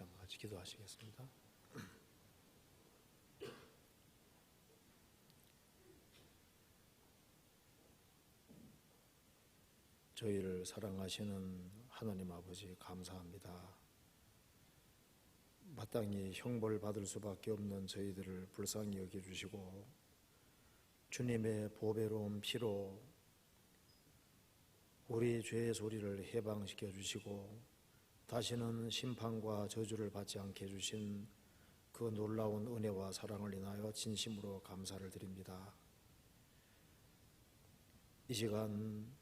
목장과 같이 기도하시겠습니다. 저희를 사랑하시는 하나님 아버지 감사합니다. 마땅히 형벌 받을 수밖에 없는 저희들을 불쌍히 여겨주시고 주님의 보배로운 피로 우리 죄의 소리를 해방시켜 주시고 다시는 심판과 저주를 받지 않게 해주신 그 놀라운 은혜와 사랑을 인하여 진심으로 감사를 드립니다. 이 시간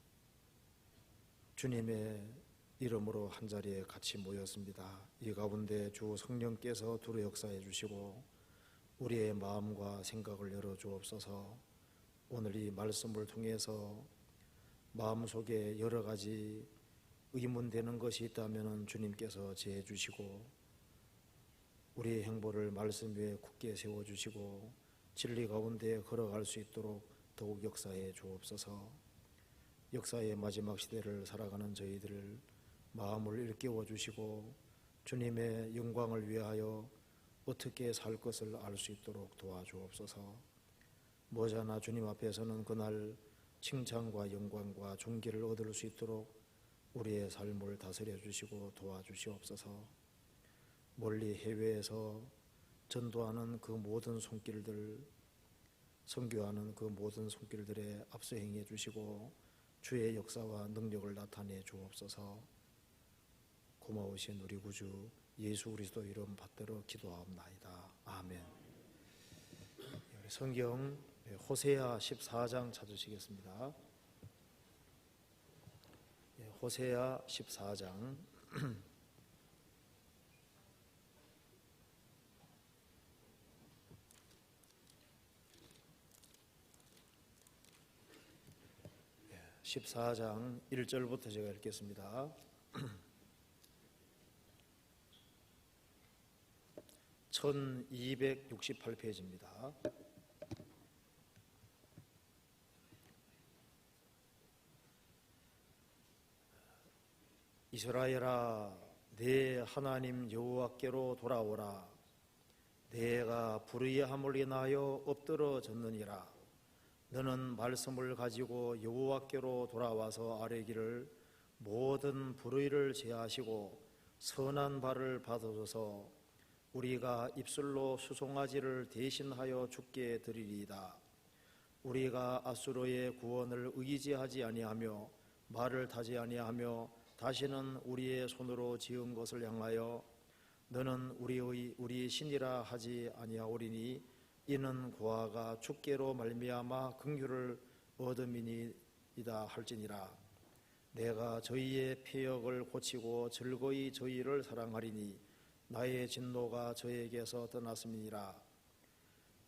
주님의 이름으로 한자리에 같이 모였습니다. 이 가운데 주 성령께서 두루 역사해 주시고 우리의 마음과 생각을 열어 주옵소서. 오늘 이 말씀을 통해서 마음속에 여러 가지 의문되는 것이 있다면 주님께서 제해 주시고 우리의 행보를 말씀 위에 굳게 세워주시고 진리 가운데 걸어갈 수 있도록 더욱 역사해 주옵소서. 역사의 마지막 시대를 살아가는 저희들을 마음을 일깨워 주시고 주님의 영광을 위하여 어떻게 살 것을 알 수 있도록 도와주옵소서. 머지않아 주님 앞에서는 그날 칭찬과 영광과 존귀를 얻을 수 있도록 우리의 삶을 다스려 주시고 도와주시옵소서. 멀리 해외에서 전도하는 그 모든 손길들, 선교하는 그 모든 손길들에 앞서 행해 주시고 주의 역사와 능력을 나타내 주옵소서. 고마우신 우리 구주 예수 그리스도 이름 받들어 기도하옵나이다. 아멘. 성경 호세아 14장 찾으시겠습니다. 호세아 14장 14장 1절부터 제가 읽겠습니다. 1268페이지입니다. 이스라엘아, 내 하나님 여호와께로 돌아오라. 내가 불의함을 인하여 엎드러졌느니라. 너는 말씀을 가지고 여호와께로 돌아와서 아뢰기를 모든 불의를 제하시고 선한 바를 받아줘서 우리가 입술로 수송아지를 대신하여 주께 드리리이다. 우리가 아수르의 구원을 의지하지 아니하며 말을 타지 아니하며 다시는 우리의 손으로 지은 것을 향하여 너는 우리 신이라 하지 아니하오리니 이는 고아가 주께로 말미암아 긍휼을 얻음이니이다 할지니라. 내가 저희의 패역을 고치고 즐거이 저희를 사랑하리니 나의 진노가 저에게서 떠났음이니라.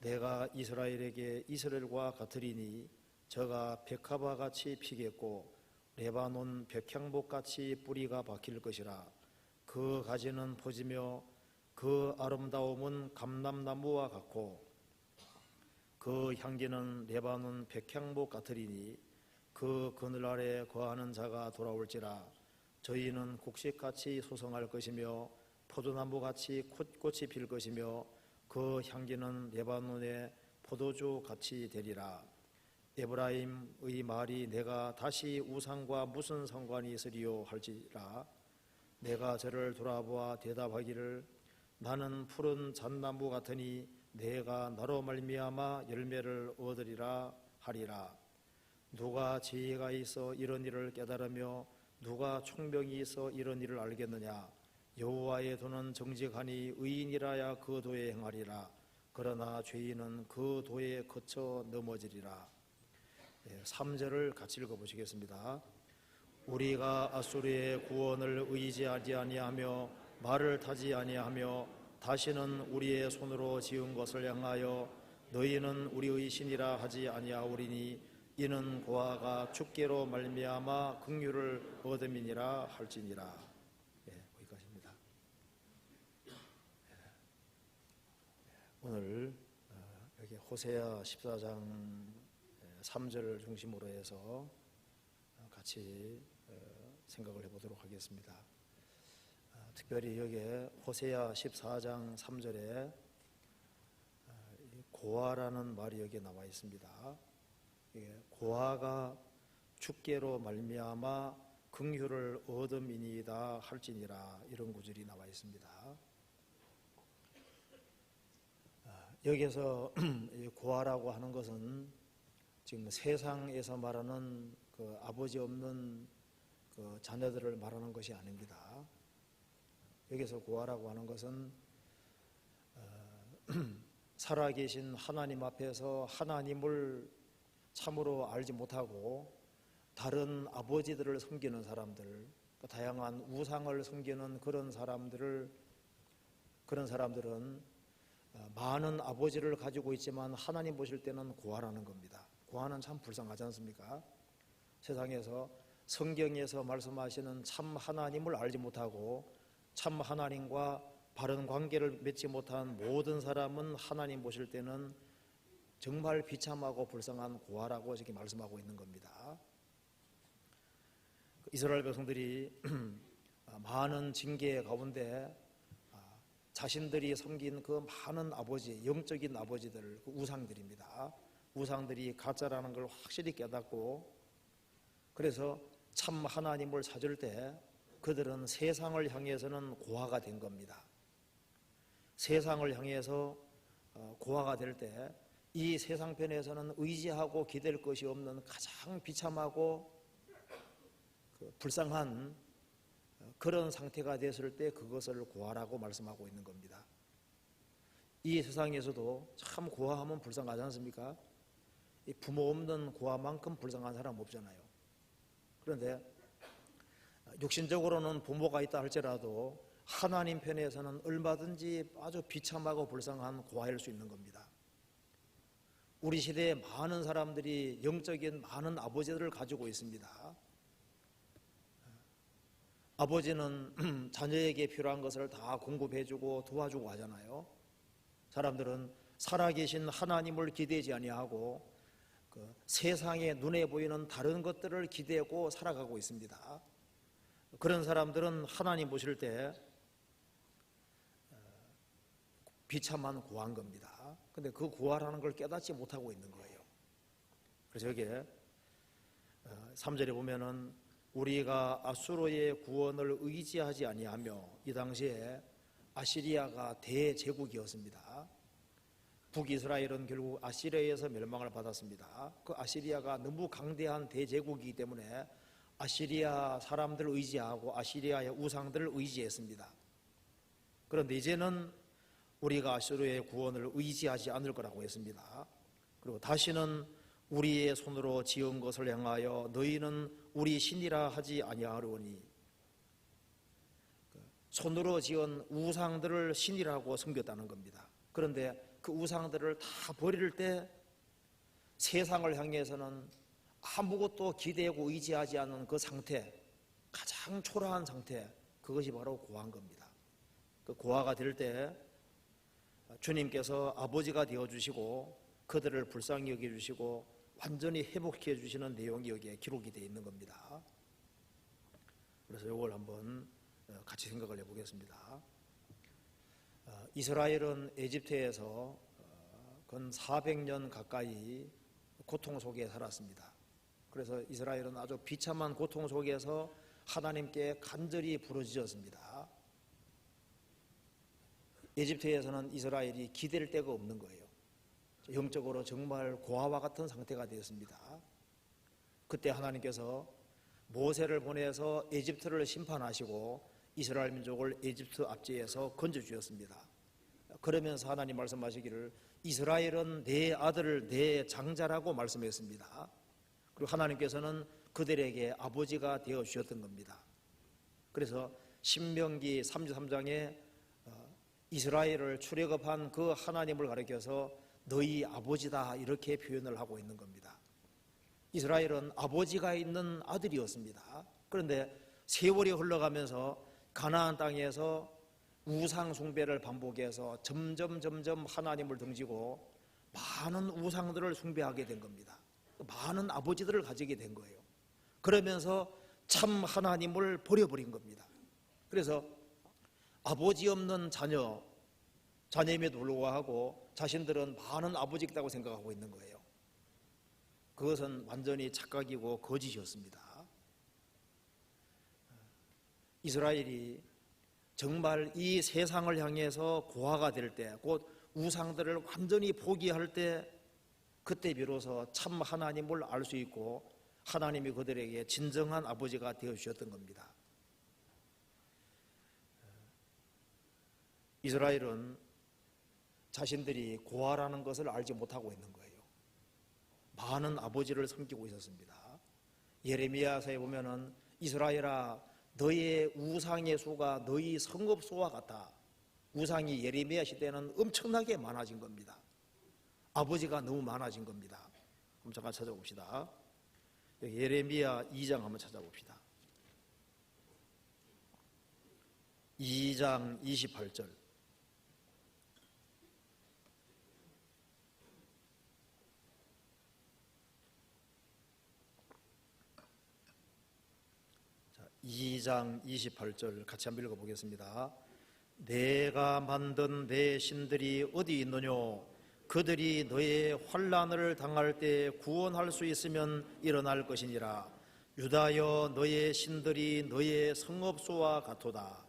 내가 이스라엘에게 이스라엘과 같으리니 저가 백합화같이 피겠고 레바논 백향목같이 뿌리가 박힐 것이라. 그 가지는 퍼지며 그 아름다움은 감람나무와 같고 그 향기는 레바논 백향목 같으리니 그 그늘 아래 거하는 자가 돌아올지라. 저희는 곡식같이 소성할 것이며 포도나무같이 꽃이 필 것이며 그 향기는 레바논의 포도주같이 되리라. 에브라임의 말이 내가 다시 우상과 무슨 상관이 있으리요 할지라. 내가 저를 돌아보아 대답하기를 나는 푸른 잣나무 같으니 내가 나로 말미암아 열매를 얻으리라 하리라. 누가 지혜가 있어 이런 일을 깨달으며 누가 총명이 있어 이런 일을 알겠느냐. 여호와의 도는 정직하니 의인이라야 그 도에 행하리라. 그러나 죄인은 그 도에 거쳐 넘어지리라. 3절을 같이 읽어보시겠습니다. 우리가 아수르의 구원을 의지하지 아니하며 말을 타지 아니하며 다시는 우리의 손으로 지은 것을 향하여 너희는 우리의 신이라 하지 아니하오리니 이는 고아가 주께로 말미암아 긍휼을 얻음이니라 할지니라. 거기까지입니다. 오늘 여기 호세아 14장 3절을 중심으로 해서 같이 생각을 해보도록 하겠습니다. 특별히 여기에 호세아 14장 3절에 고아라는 말이 여기에 나와 있습니다. 고아가 주께로 말미암아 긍휼을 얻음이니이다 할지니라, 이런 구절이 나와 있습니다. 여기서 고아라고 하는 것은 지금 세상에서 말하는 그 아버지 없는 그 자녀들을 말하는 것이 아닙니다. 여기서 고아라고 하는 것은 살아계신 하나님 앞에서 하나님을 참으로 알지 못하고 다른 아버지들을 섬기는 사람들, 다양한 우상을 섬기는 그런 사람들은 많은 아버지를 가지고 있지만 하나님 보실 때는 고아라는 겁니다. 고아는 참 불쌍하지 않습니까? 세상에서 성경에서 말씀하시는 참 하나님을 알지 못하고 참 하나님과 바른 관계를 맺지 못한 모든 사람은 하나님 보실 때는 정말 비참하고 불쌍한 고아라고 이렇게 말씀하고 있는 겁니다. 이스라엘 백성들이 많은 징계 가운데 자신들이 섬긴 그 많은 아버지, 영적인 아버지들, 그 우상들입니다. 우상들이 가짜라는 걸 확실히 깨닫고, 그래서 참 하나님을 찾을 때 그들은 세상을 향해서는 고아가 된 겁니다. 세상을 향해서 고아가 될 때 이 세상편에서는 의지하고 기댈 것이 없는 가장 비참하고 불쌍한 그런 상태가 됐을 때 그것을 고아라고 말씀하고 있는 겁니다. 이 세상에서도 참 고아하면 불쌍하지 않습니까? 이 부모 없는 고아만큼 불쌍한 사람 없잖아요. 그런데 육신적으로는 부모가 있다 할지라도 하나님 편에서는 얼마든지 아주 비참하고 불쌍한 고아일 수 있는 겁니다. 우리 시대에 많은 사람들이 영적인 많은 아버지들을 가지고 있습니다. 아버지는 자녀에게 필요한 것을 다 공급해주고 도와주고 하잖아요. 사람들은 살아계신 하나님을 기대지 아니하고 그 세상에 눈에 보이는 다른 것들을 기대고 살아가고 있습니다. 그런 사람들은 하나님 보실 때 비참한 고아인 겁니다. 근데 그 고아라는 걸 깨닫지 못하고 있는 거예요. 그래서 여기에 3절에 보면은 우리가 아수르의 구원을 의지하지 아니하며, 이 당시에 아시리아가 대제국이었습니다. 북이스라엘은 결국 아시리아에서 멸망을 받았습니다. 그 아시리아가 너무 강대한 대제국이기 때문에 아시리아 사람들을 의지하고 아시리아의 우상들을 의지했습니다. 그런데 이제는 우리가 아수르의 구원을 의지하지 않을 거라고 했습니다. 그리고 다시는 우리의 손으로 지은 것을 향하여 너희는 우리 신이라 하지 아니하리오니, 손으로 지은 우상들을 신이라고 섬겼다는 겁니다. 그런데 그 우상들을 다 버릴 때 세상을 향해서는 아무것도 기대고 의지하지 않는 그 상태, 가장 초라한 상태, 그것이 바로 고아인 겁니다. 그 고아가 될 때 주님께서 아버지가 되어주시고 그들을 불쌍히 여겨주시고 완전히 회복해 주시는 내용이 여기에 기록이 되어 있는 겁니다. 그래서 이걸 한번 같이 생각을 해보겠습니다. 이스라엘은 에집트에서 근 400년 가까이 고통 속에 살았습니다. 그래서 이스라엘은 아주 비참한 고통 속에서 하나님께 간절히 부르짖었습니다. 에집트에서는 이스라엘이 기댈 데가 없는 거예요. 영적으로 정말 고아와 같은 상태가 되었습니다. 그때 하나님께서 모세를 보내서 에집트를 심판하시고 이스라엘 민족을 에집트 압제에서 건져주셨습니다. 그러면서 하나님 말씀하시기를 이스라엘은 내 아들 내 장자라고 말씀했습니다. 그리고 하나님께서는 그들에게 아버지가 되어 주셨던 겁니다. 그래서 신명기 33장에 이스라엘을 출애굽한 그 하나님을 가리켜서 너희 아버지다 이렇게 표현을 하고 있는 겁니다. 이스라엘은 아버지가 있는 아들이었습니다. 그런데 세월이 흘러가면서 가나안 땅에서 우상 숭배를 반복해서 점점 하나님을 등지고 많은 우상들을 숭배하게 된 겁니다. 많은 아버지들을 가지게 된 거예요. 그러면서 참 하나님을 버려버린 겁니다. 그래서 아버지 없는 자녀임에도 불구하고 자신들은 많은 아버지가 있다고 생각하고 있는 거예요. 그것은 완전히 착각이고 거짓이었습니다. 이스라엘이 정말 이 세상을 향해서 고아가 될 때, 곧 우상들을 완전히 포기할 때, 그때 비로소 참 하나님을 알 수 있고 하나님이 그들에게 진정한 아버지가 되어 주셨던 겁니다. 이스라엘은 자신들이 고아라는 것을 알지 못하고 있는 거예요. 많은 아버지를 섬기고 있었습니다. 예레미야서에 보면은 이스라엘아, 너의 우상의 수가 너희 성읍수와 같다. 우상이 예레미야 시대에는 엄청나게 많아진 겁니다. 아버지가 너무 많아진 겁니다. 한번 잠깐 찾아봅시다. 여기 예레미야 2장 한번 찾아봅시다. 2장 28절. 자, 2장 28절 같이 한번 읽어보겠습니다. 내가 만든 내 신들이 어디 있느뇨? 그들이 너의 환난을 당할 때 구원할 수 있으면 일어날 것이니라. 유다여, 너의 신들이 너의 성읍수와 같도다.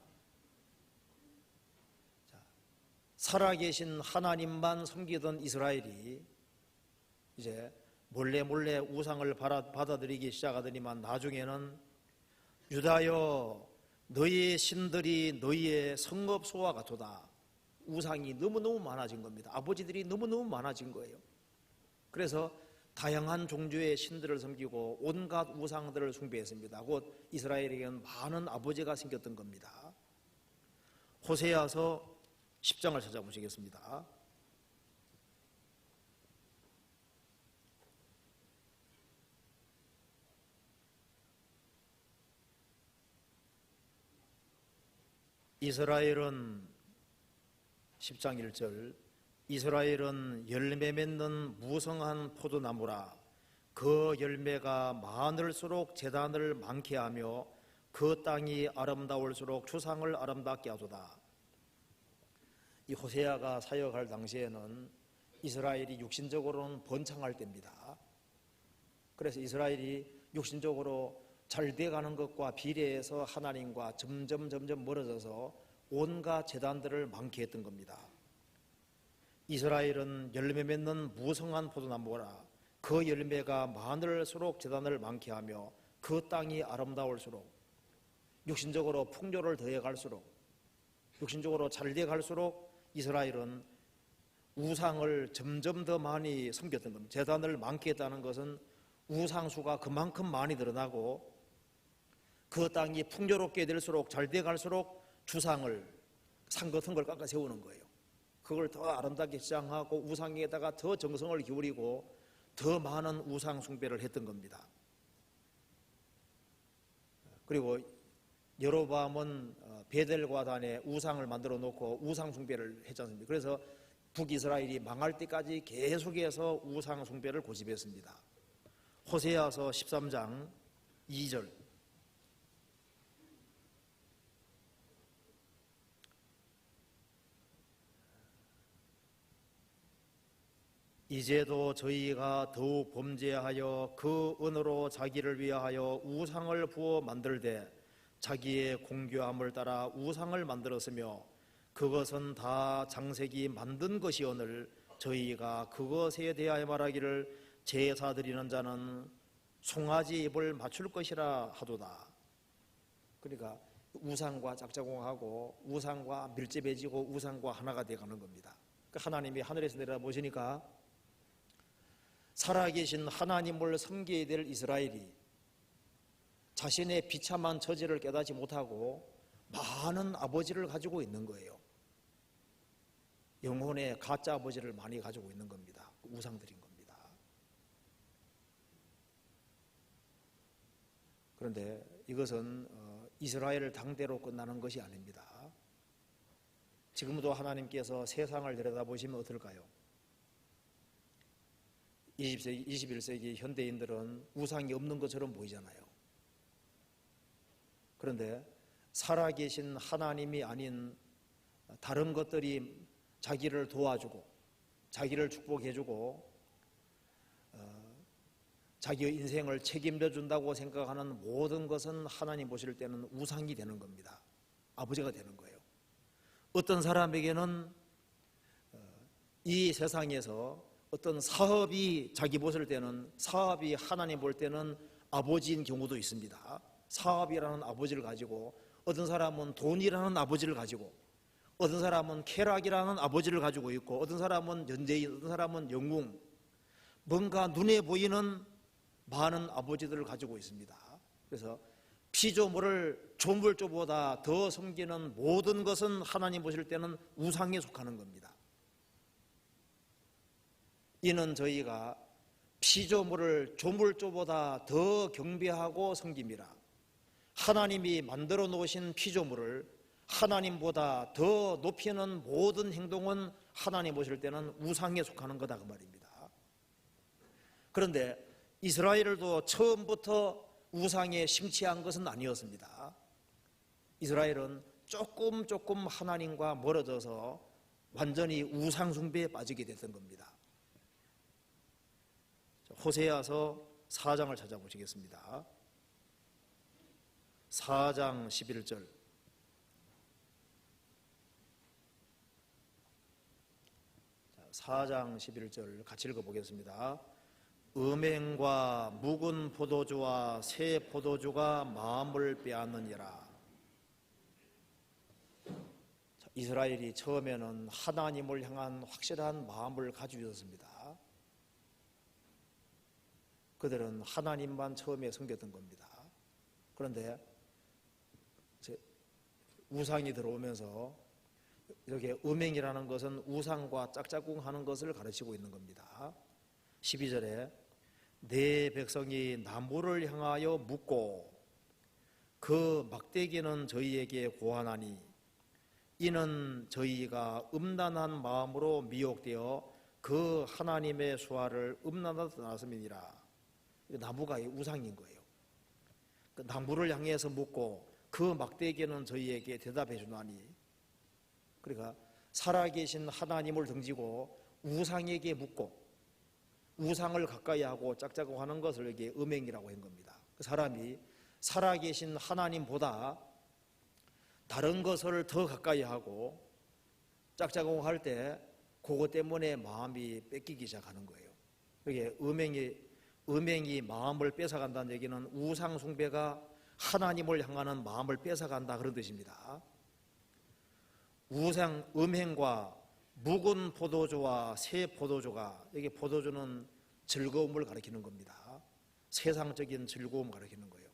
살아계신 하나님만 섬기던 이스라엘이 이제 몰래 우상을 받아들이기 시작하더니만 나중에는 유다여, 너의 신들이 너희의 성읍수와 같도다. 우상이 너무너무 많아진 겁니다. 아버지들이 너무너무 많아진 거예요. 그래서 다양한 종류의 신들을 섬기고 온갖 우상들을 숭배했습니다. 곧 이스라엘에게는 많은 아버지가 생겼던 겁니다. 호세아서 10장을 찾아보시겠습니다. 이스라엘은 10장 1절 이스라엘은 열매 맺는 무성한 포도나무라. 그 열매가 많을수록 제단을 많게 하며 그 땅이 아름다울수록 주상을 아름답게 하도다. 이 호세아가 사역할 당시에는 이스라엘이 육신적으로는 번창할 때입니다. 그래서 이스라엘이 육신적으로 잘 돼가는 것과 비례해서 하나님과 점점 멀어져서 온갖 제단들을 많게 했던 겁니다. 이스라엘은 열매 맺는 무성한 포도나무라. 그 열매가 많을수록 제단을 많게 하며 그 땅이 아름다울수록, 육신적으로 풍요를 더해갈수록, 육신적으로 잘 돼갈수록 이스라엘은 우상을 점점 더 많이 섬겼던 겁니다. 제단을 많게 했다는 것은 우상수가 그만큼 많이 늘어나고 그 땅이 풍요롭게 될수록, 잘 돼갈수록 주상을, 산 같은 걸 깎아 세우는 거예요. 그걸 더 아름답게 시장하고 우상에다가 더 정성을 기울이고 더 많은 우상 숭배를 했던 겁니다. 그리고 여로보암은 베델과 단에 우상을 만들어 놓고 우상 숭배를 했지 않습니까? 그래서 북이스라엘이 망할 때까지 계속해서 우상 숭배를 고집했습니다. 호세아서 13장 2절 이제도 저희가 더욱 범죄하여 그 은으로 자기를 위하여 우상을 부어 만들되 자기의 공교함을 따라 우상을 만들었으며 그것은 다 장색이 만든 것이오늘 저희가 그것에 대하여 말하기를 제사 드리는 자는 송아지 입을 맞출 것이라 하도다. 그러니까 우상과 짝짝꿍하고 우상과 밀접해지고 우상과 하나가 되어가는 겁니다. 하나님이 하늘에서 내려보시니까 살아계신 하나님을 섬겨야 될 이스라엘이 자신의 비참한 처지를 깨닫지 못하고 많은 아버지를 가지고 있는 거예요. 영혼의 가짜 아버지를 많이 가지고 있는 겁니다. 우상들인 겁니다. 그런데 이것은 이스라엘 당대로 끝나는 것이 아닙니다. 지금도 하나님께서 세상을 들여다보시면 어떨까요? 20세기, 21세기 현대인들은 우상이 없는 것처럼 보이잖아요. 그런데 살아계신 하나님이 아닌 다른 것들이 자기를 도와주고 자기를 축복해주고 자기의 인생을 책임져 준다고 생각하는 모든 것은 하나님 보실 때는 우상이 되는 겁니다. 아버지가 되는 거예요. 어떤 사람에게는 이 세상에서 어떤 사업이 자기 보실 때는, 사업이 하나님 볼 때는 아버지인 경우도 있습니다. 사업이라는 아버지를 가지고, 어떤 사람은 돈이라는 아버지를 가지고, 어떤 사람은 쾌락이라는 아버지를 가지고 있고, 어떤 사람은 연재인, 어떤 사람은 영웅, 뭔가 눈에 보이는 많은 아버지들을 가지고 있습니다. 그래서 피조물을 조물조보다 더 섬기는 모든 것은 하나님 보실 때는 우상에 속하는 겁니다. 이는 저희가 피조물을 조물조보다 더 경배하고 섬김이라. 하나님이 만들어 놓으신 피조물을 하나님보다 더 높이는 모든 행동은 하나님 보실 때는 우상에 속하는 거다 그 말입니다. 그런데 이스라엘도 처음부터 우상에 심취한 것은 아니었습니다. 이스라엘은 조금 하나님과 멀어져서 완전히 우상 숭배에 빠지게 됐던 겁니다. 호세아서 4장을 찾아보시겠습니다. 4장 11절. 4장 11절 같이 읽어보겠습니다. 음행과 묵은 포도주와 새 포도주가 마음을 빼앗느니라. 이스라엘이 처음에는 하나님을 향한 확실한 마음을 가지고 있었습니다. 그들은 하나님만 처음에 섬겼던 겁니다. 그런데 우상이 들어오면서 이렇게 음행이라는 것은 우상과 짝짝꿍하는 것을 가르치고 있는 겁니다. 12절에 내 백성이 나무를 향하여 묻고 그 막대기는 저희에게 고하나니 이는 저희가 음란한 마음으로 미혹되어 그 하나님의 수화를 음란하다 떠났음이니라. 나무가 우상인 거예요. 그 나무를 향해서 묻고 그 막대기는 저희에게 대답해 주나니, 그러니까 살아계신 하나님을 등지고 우상에게 묻고 우상을 가까이 하고 짝짝꿍하는 것을 이게 음행이라고 한 겁니다. 그 사람이 살아계신 하나님보다 다른 것을 더 가까이 하고 짝짝꿍할 때 그것 때문에 마음이 뺏기기 시작하는 거예요. 이게 음행이 마음을 뺏어간다는 얘기는 우상 숭배가 하나님을 향하는 마음을 뺏어간다 그런 뜻입니다. 음행과 묵은 포도주와 새 포도주가, 여기 포도주는 즐거움을 가리키는 겁니다. 세상적인 즐거움을 가리키는 거예요.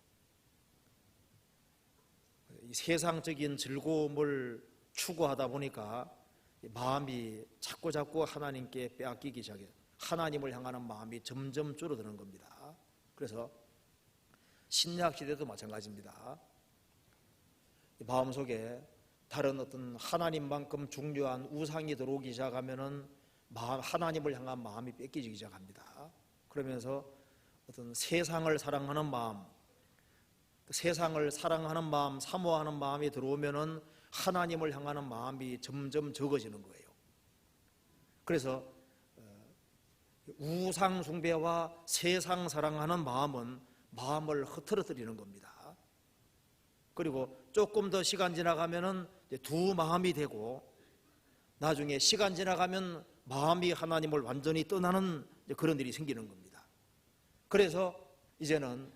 이 세상적인 즐거움을 추구하다 보니까 마음이 자꾸 하나님께 빼앗기기 시작해요. 하나님을 향하는 마음이 점점 줄어드는 겁니다. 그래서 신약시대도 마찬가지입니다. 마음속에 다른 어떤 하나님만큼 중요한 우상이 들어오기 시작하면은 하나님을 향한 마음이 뺏기기 시작합니다. 그러면서 어떤 세상을 사랑하는 마음, 세상을 사랑하는 마음, 사모하는 마음이 들어오면은 하나님을 향하는 마음이 점점 적어지는 거예요. 그래서 우상 숭배와 세상 사랑하는 마음은 마음을 흐트러뜨리는 겁니다. 그리고 조금 더 시간 지나가면은 두 마음이 되고, 나중에 시간 지나가면 마음이 하나님을 완전히 떠나는 그런 일이 생기는 겁니다. 그래서 이제는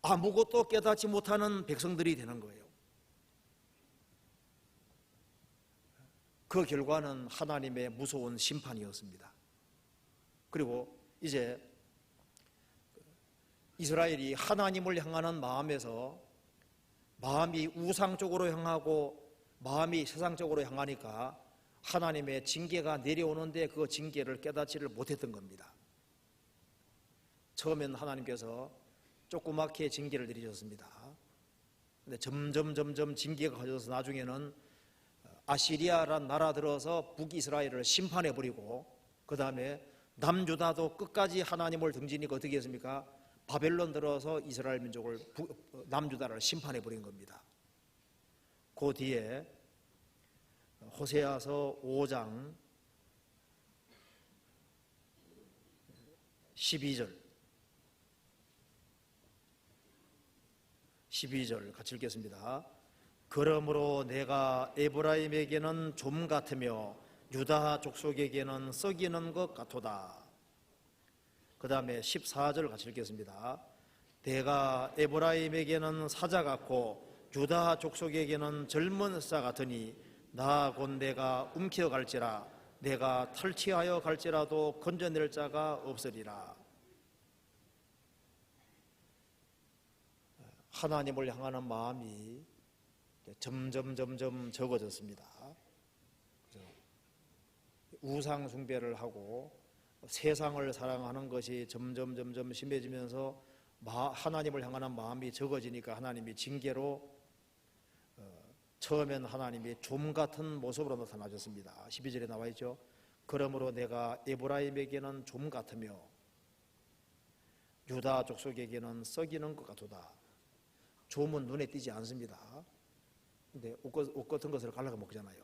아무것도 깨닫지 못하는 백성들이 되는 거예요. 그 결과는 하나님의 무서운 심판이었습니다. 그리고 이제 이스라엘이 하나님을 향하는 마음에서 마음이 우상 쪽으로 향하고 마음이 세상 쪽으로 향하니까 하나님의 징계가 내려오는데 그 징계를 깨닫지를 못했던 겁니다. 처음엔 하나님께서 조그맣게 징계를 내리셨습니다. 근데 점점 징계가 커져서 나중에는 아시리아란 나라 들어서 북이스라엘을 심판해버리고, 그 다음에 남유다도 끝까지 하나님을 등지니까 어떻게 했습니까? 바벨론 들어서 이스라엘 민족을 남유다를 심판해버린 겁니다. 그 뒤에 호세아서 5장 12절 같이 읽겠습니다. 그러므로 내가 에브라임에게는 좀 같으며 유다 족속에게는 썩이는 것 같도다. 그 다음에 14절 같이 읽겠습니다. 내가 에브라임에게는 사자 같고 유다 족속에게는 젊은 사 같으니 나 곧 내가 움켜갈지라 내가 탈취하여 갈지라도 건져낼 자가 없으리라. 하나님을 향하는 마음이 점점 적어졌습니다. 우상 숭배를 하고 세상을 사랑하는 것이 점점 심해지면서 하나님을 향하는 마음이 적어지니까 하나님이 징계로 처음엔 하나님이 좀 같은 모습으로 나타나셨습니다. 12절에 나와 있죠. 그러므로 내가 에브라임에게는 좀 같으며 유다 족속에게는 썩이는 것 같도다. 좀은 눈에 띄지 않습니다. 근데 옷 같은 것을 갈라가 먹잖아요.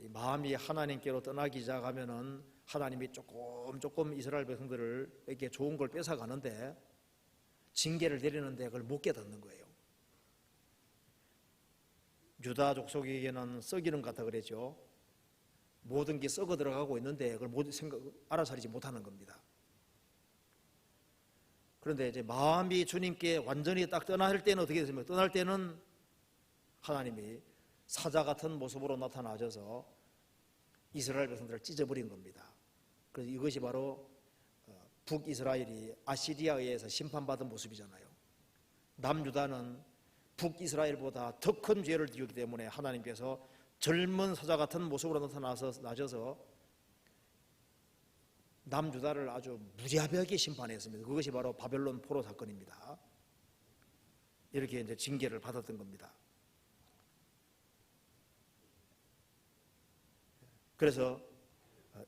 마음이 하나님께로 떠나기 시작하면은 하나님이 조금 이스라엘 백성들에게 좋은 걸 뺏어가는데 징계를 내리는데 그걸 못 깨닫는 거예요. 유다 족속에게는 썩이는 것 같다 그랬죠. 모든 게 썩어 들어가고 있는데 그걸 알아차리지 못하는 겁니다. 그런데 이제 마음이 주님께 완전히 딱 떠날 때는 어떻게 됐습니까? 떠날 때는 하나님이 사자 같은 모습으로 나타나셔서 이스라엘 백성들을 찢어버린 겁니다. 그래서 이것이 바로 북이스라엘이 아시리아에 의해서 심판받은 모습이잖아요. 남유다는 북이스라엘보다 더 큰 죄를 지었기 때문에 하나님께서 젊은 사자 같은 모습으로 나셔서 남유다를 아주 무자비하게 심판했습니다. 그것이 바로 바벨론 포로 사건입니다. 이렇게 이제 징계를 받았던 겁니다. 그래서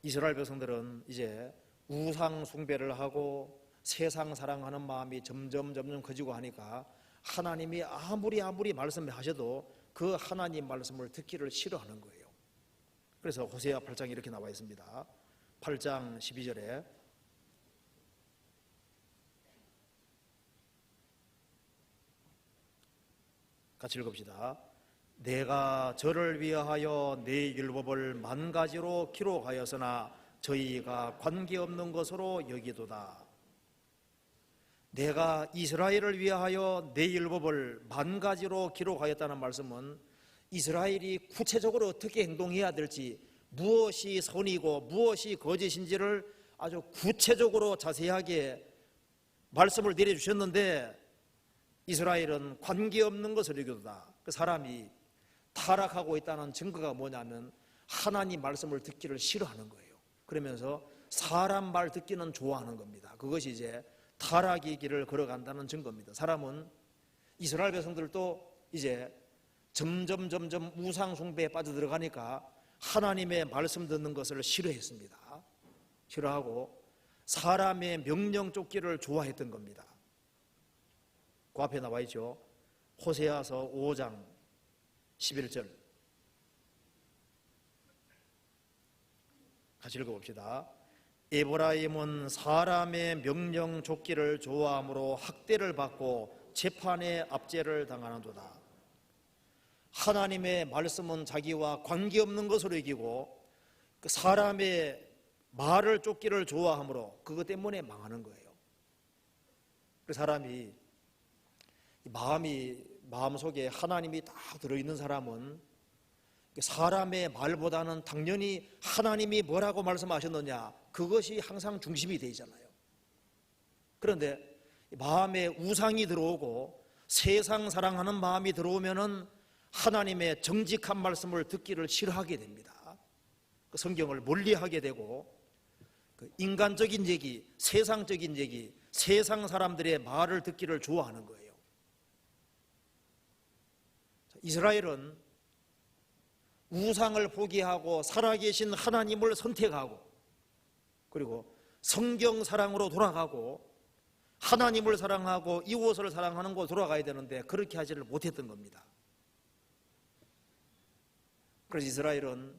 이스라엘 백성들은 이제 우상 숭배를 하고 세상 사랑하는 마음이 점점 커지고 하니까 하나님이 아무리 말씀하셔도 그 하나님 말씀을 듣기를 싫어하는 거예요. 그래서 호세아 8장에 이렇게 나와 있습니다. 8장 12절에 같이 읽읍시다. 내가 저를 위하여 내 율법을 만 가지로 기록하였으나 저희가 관계없는 것으로 여기도다. 내가 이스라엘을 위하여 내 율법을 만 가지로 기록하였다는 말씀은 이스라엘이 구체적으로 어떻게 행동해야 될지, 무엇이 선이고 무엇이 거짓인지를 아주 구체적으로 자세하게 말씀을 내려주셨는데 이스라엘은 관계없는 것을 여기도다. 그 사람이 타락하고 있다는 증거가 뭐냐면 하나님 말씀을 듣기를 싫어하는 거예요. 그러면서 사람 말 듣기는 좋아하는 겁니다. 그것이 이제 타락의 길을 걸어간다는 증거입니다. 사람은 이스라엘 백성들도 이제 점점 우상 숭배에 빠져들어가니까 하나님의 말씀 듣는 것을 싫어했습니다. 싫어하고 사람의 명령 쫓기를 좋아했던 겁니다. 그 앞에 나와 있죠. 호세아서 5장 11절 같이 읽어봅시다. 에브라임은 사람의 명령 쫓기를 좋아하므로 학대를 받고 재판의 압제를 당하는도다. 하나님의 말씀은 자기와 관계없는 것으로 여기고 그 사람의 말을 쫓기를 좋아하므로 그것 때문에 망하는 거예요. 그 사람이 마음속에 하나님이 딱 들어있는 사람은 사람의 말보다는 당연히 하나님이 뭐라고 말씀하셨느냐 그것이 항상 중심이 되잖아요. 그런데 마음에 우상이 들어오고 세상 사랑하는 마음이 들어오면은 하나님의 정직한 말씀을 듣기를 싫어하게 됩니다. 성경을 멀리하게 되고 인간적인 얘기, 세상적인 얘기, 세상 사람들의 말을 듣기를 좋아하는 거예요. 이스라엘은 우상을 포기하고 살아계신 하나님을 선택하고 그리고 성경 사랑으로 돌아가고 하나님을 사랑하고 이웃을 사랑하는 곳으로 돌아가야 되는데 그렇게 하지를 못했던 겁니다. 그래서 이스라엘은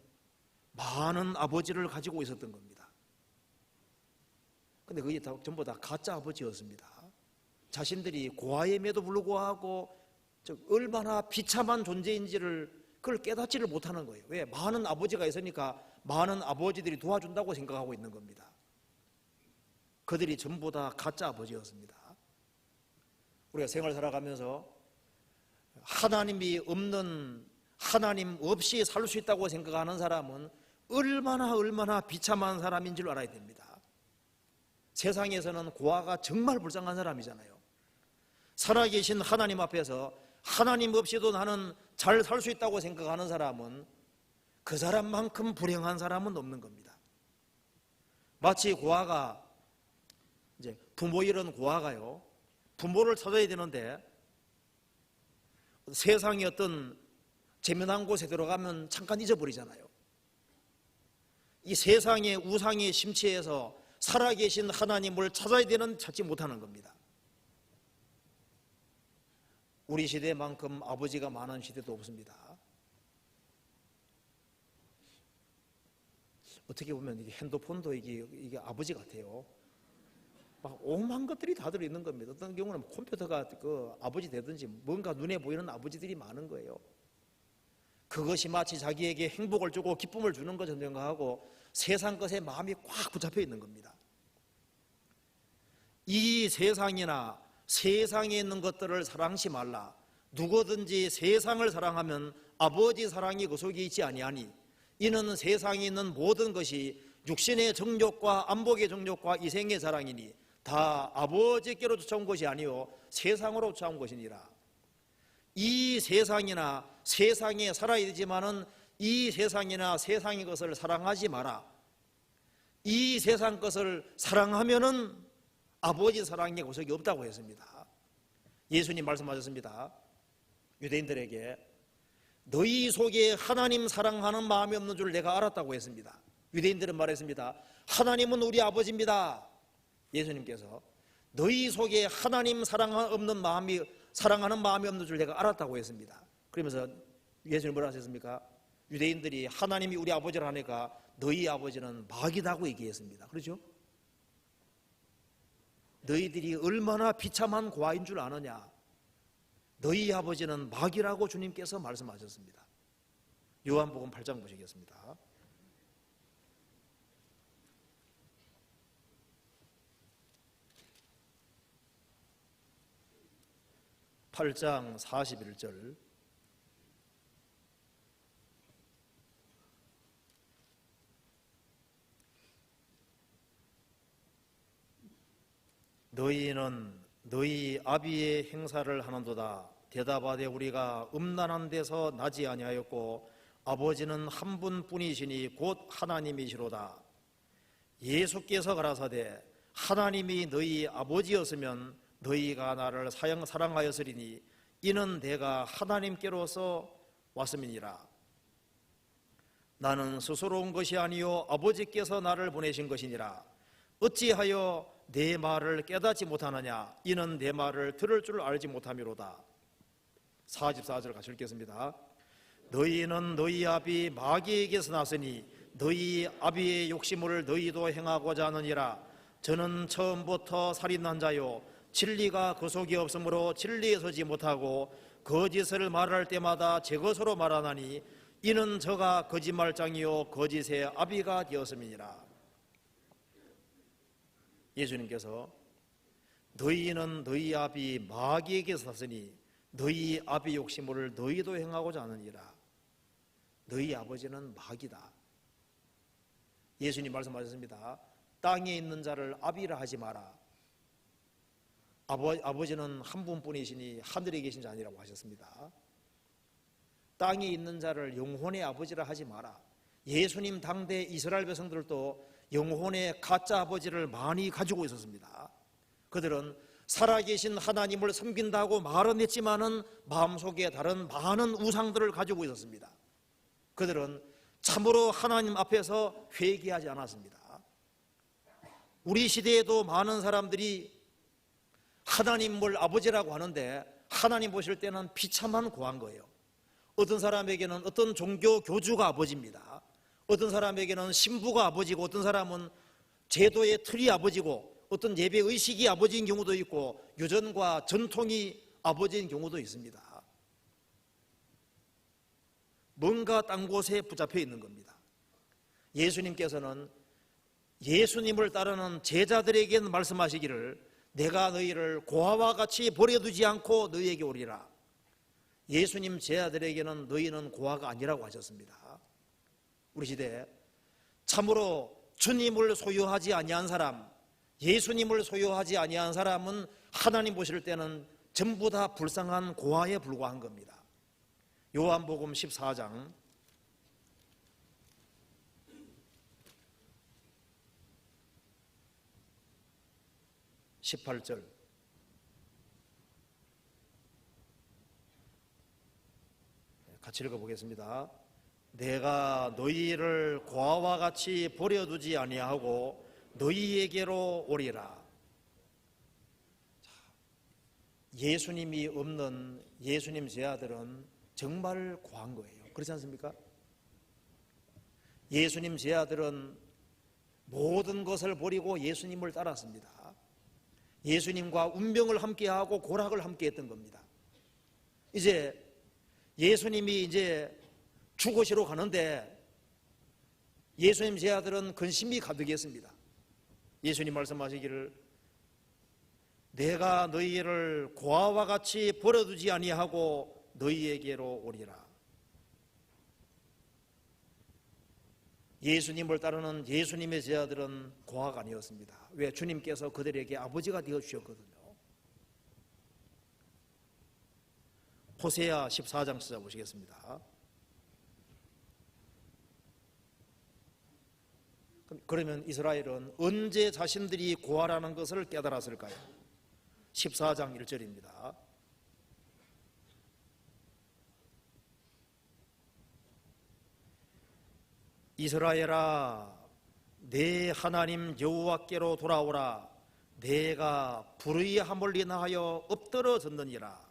많은 아버지를 가지고 있었던 겁니다. 근데 그게 전부 다 가짜 아버지였습니다. 자신들이 고아임에도 불구하고 얼마나 비참한 존재인지를 그걸 깨닫지를 못하는 거예요. 왜? 많은 아버지가 있으니까 많은 아버지들이 도와준다고 생각하고 있는 겁니다. 그들이 전부 다 가짜 아버지였습니다. 우리가 생활 살아가면서 하나님이 없는, 하나님 없이 살 수 있다고 생각하는 사람은 얼마나 비참한 사람인 줄 알아야 됩니다. 세상에서는 고아가 정말 불쌍한 사람이잖아요. 살아계신 하나님 앞에서 하나님 없이도 나는 잘 살 수 있다고 생각하는 사람은 그 사람만큼 불행한 사람은 없는 겁니다. 마치 고아가, 이제 부모 잃은 고아가요, 부모를 찾아야 되는데 세상의 어떤 재미난 곳에 들어가면 잠깐 잊어버리잖아요. 이 세상의 우상의 심취해서 살아계신 하나님을 찾아야 되는 찾지 못하는 겁니다. 우리 시대만큼 아버지가 많은 시대도 없습니다. 어떻게 보면 이게 핸드폰도 이게 아버지 같아요. 막 오만 것들이 다 들어있는 겁니다. 어떤 경우는 컴퓨터가 그 아버지 되든지 뭔가 눈에 보이는 아버지들이 많은 거예요. 그것이 마치 자기에게 행복을 주고 기쁨을 주는 것처럼 생각하고 세상 것에 마음이 꽉 붙잡혀 있는 겁니다. 이 세상이나 세상에 있는 것들을 사랑치 말라. 누구든지 세상을 사랑하면 아버지 사랑이 그 속에 있지 아니하니 이는 세상에 있는 모든 것이 육신의 정욕과 안목의 정욕과 이생의 사랑이니 다 아버지께로 쫓아온 것이 아니요 세상으로 쫓아온 것이니라. 이 세상이나 세상에 살아야 되지만은 이 세상이나 세상의 것을 사랑하지 마라. 이 세상 것을 사랑하면은 아버지 사랑의 구석이 없다고 했습니다. 예수님 말씀하셨습니다. 유대인들에게 너희 속에 하나님 사랑하는 마음이 없는 줄 내가 알았다고 했습니다. 유대인들은 말했습니다. 하나님은 우리 아버지입니다. 예수님께서 너희 속에 하나님 사랑하는 마음이 없는 줄 내가 알았다고 했습니다. 그러면서 예수님 뭐라 하셨습니까? 유대인들이 하나님이 우리 아버지를 하니까 너희 아버지는 마귀다고 얘기했습니다. 그렇죠? 너희들이 얼마나 비참한 고아인 줄 아느냐? 너희 아버지는 마귀라고 주님께서 말씀하셨습니다. 요한복음 8장 보시겠습니다. 8장 41절. 너희는 너희 아비의 행사를 하는도다. 대답하되 우리가 음란한 데서 나지 아니하였고 아버지는 한 분뿐이시니 곧 하나님이시로다. 예수께서 가라사대 하나님이 너희 아버지였으면 너희가 나를 사랑하였으리니 이는 내가 하나님께로서 왔음이니라. 나는 스스로 온 것이 아니요 아버지께서 나를 보내신 것이니라. 어찌하여 내 말을 깨닫지 못하느냐? 이는 내 말을 들을 줄 알지 못함이로다. 44절 같이 읽겠습니다. 너희는 너희 아비 마귀에게서 났으니 너희 아비의 욕심을 너희도 행하고자 하느니라. 저는 처음부터 살인한 자요 진리가 그 속에 없으므로 진리에 서지 못하고 거짓을 말할 때마다 제 것으로 말하나니 이는 저가 거짓말장이요 거짓의 아비가 되었음이니라. 예수님께서 너희는 너희 아비 마귀에게서 났으니 너희 아비 욕심을 너희도 행하고자 하느니라. 너희 아버지는 마귀다. 예수님 말씀하셨습니다. 땅에 있는 자를 아비라 하지 마라. 아버지는 한 분뿐이시니 하늘에 계신 자 아니라고 하셨습니다. 땅에 있는 자를 영혼의 아버지라 하지 마라. 예수님 당대 이스라엘 백성들도 영혼의 가짜 아버지를 많이 가지고 있었습니다. 그들은 살아계신 하나님을 섬긴다고 말은 했지만은 마음속에 다른 많은 우상들을 가지고 있었습니다. 그들은 참으로 하나님 앞에서 회개하지 않았습니다. 우리 시대에도 많은 사람들이 하나님을 아버지라고 하는데 하나님 보실 때는 비참한 고한 거예요. 어떤 사람에게는 어떤 종교 교주가 아버지입니다. 어떤 사람에게는 신부가 아버지고, 어떤 사람은 제도의 틀이 아버지고, 어떤 예배 의식이 아버지인 경우도 있고, 유전과 전통이 아버지인 경우도 있습니다. 뭔가 딴 곳에 붙잡혀 있는 겁니다. 예수님께서는 예수님을 따르는 제자들에게는 말씀하시기를 내가 너희를 고아와 같이 버려두지 않고 너희에게 오리라. 예수님 제자들에게는 너희는 고아가 아니라고 하셨습니다. 우리 시대에 참으로 주님을 소유하지 아니한 사람, 예수님을 소유하지 아니한 사람은 하나님 보실 때는 전부 다 불쌍한 고아에 불과한 겁니다. 요한복음 14장 18절 같이 읽어보겠습니다. 내가 너희를 고아와 같이 버려두지 아니하고 너희에게로 오리라. 예수님이 없는 예수님 제자들은 정말 고한 거예요. 그렇지 않습니까? 예수님 제자들은 모든 것을 버리고 예수님을 따랐습니다. 예수님과 운명을 함께하고 고락을 함께했던 겁니다. 이제 예수님이 이제 죽으시러 가는데 예수님 제자들은 근심이 가득했습니다. 예수님 말씀하시기를 내가 너희를 고아와 같이 버려두지 아니하고 너희에게로 오리라. 예수님을 따르는 예수님의 제자들은 고아가 아니었습니다. 왜? 주님께서 그들에게 아버지가 되어 주셨거든요. 호세아 14장 찾아보시겠습니다. 그러면 이스라엘은 언제 자신들이 고아라는 것을 깨달았을까요? 14장 1절입니다. 이스라엘아 내 하나님 여호와께로 돌아오라. 내가 불의함을 인하여 엎드러졌느니라.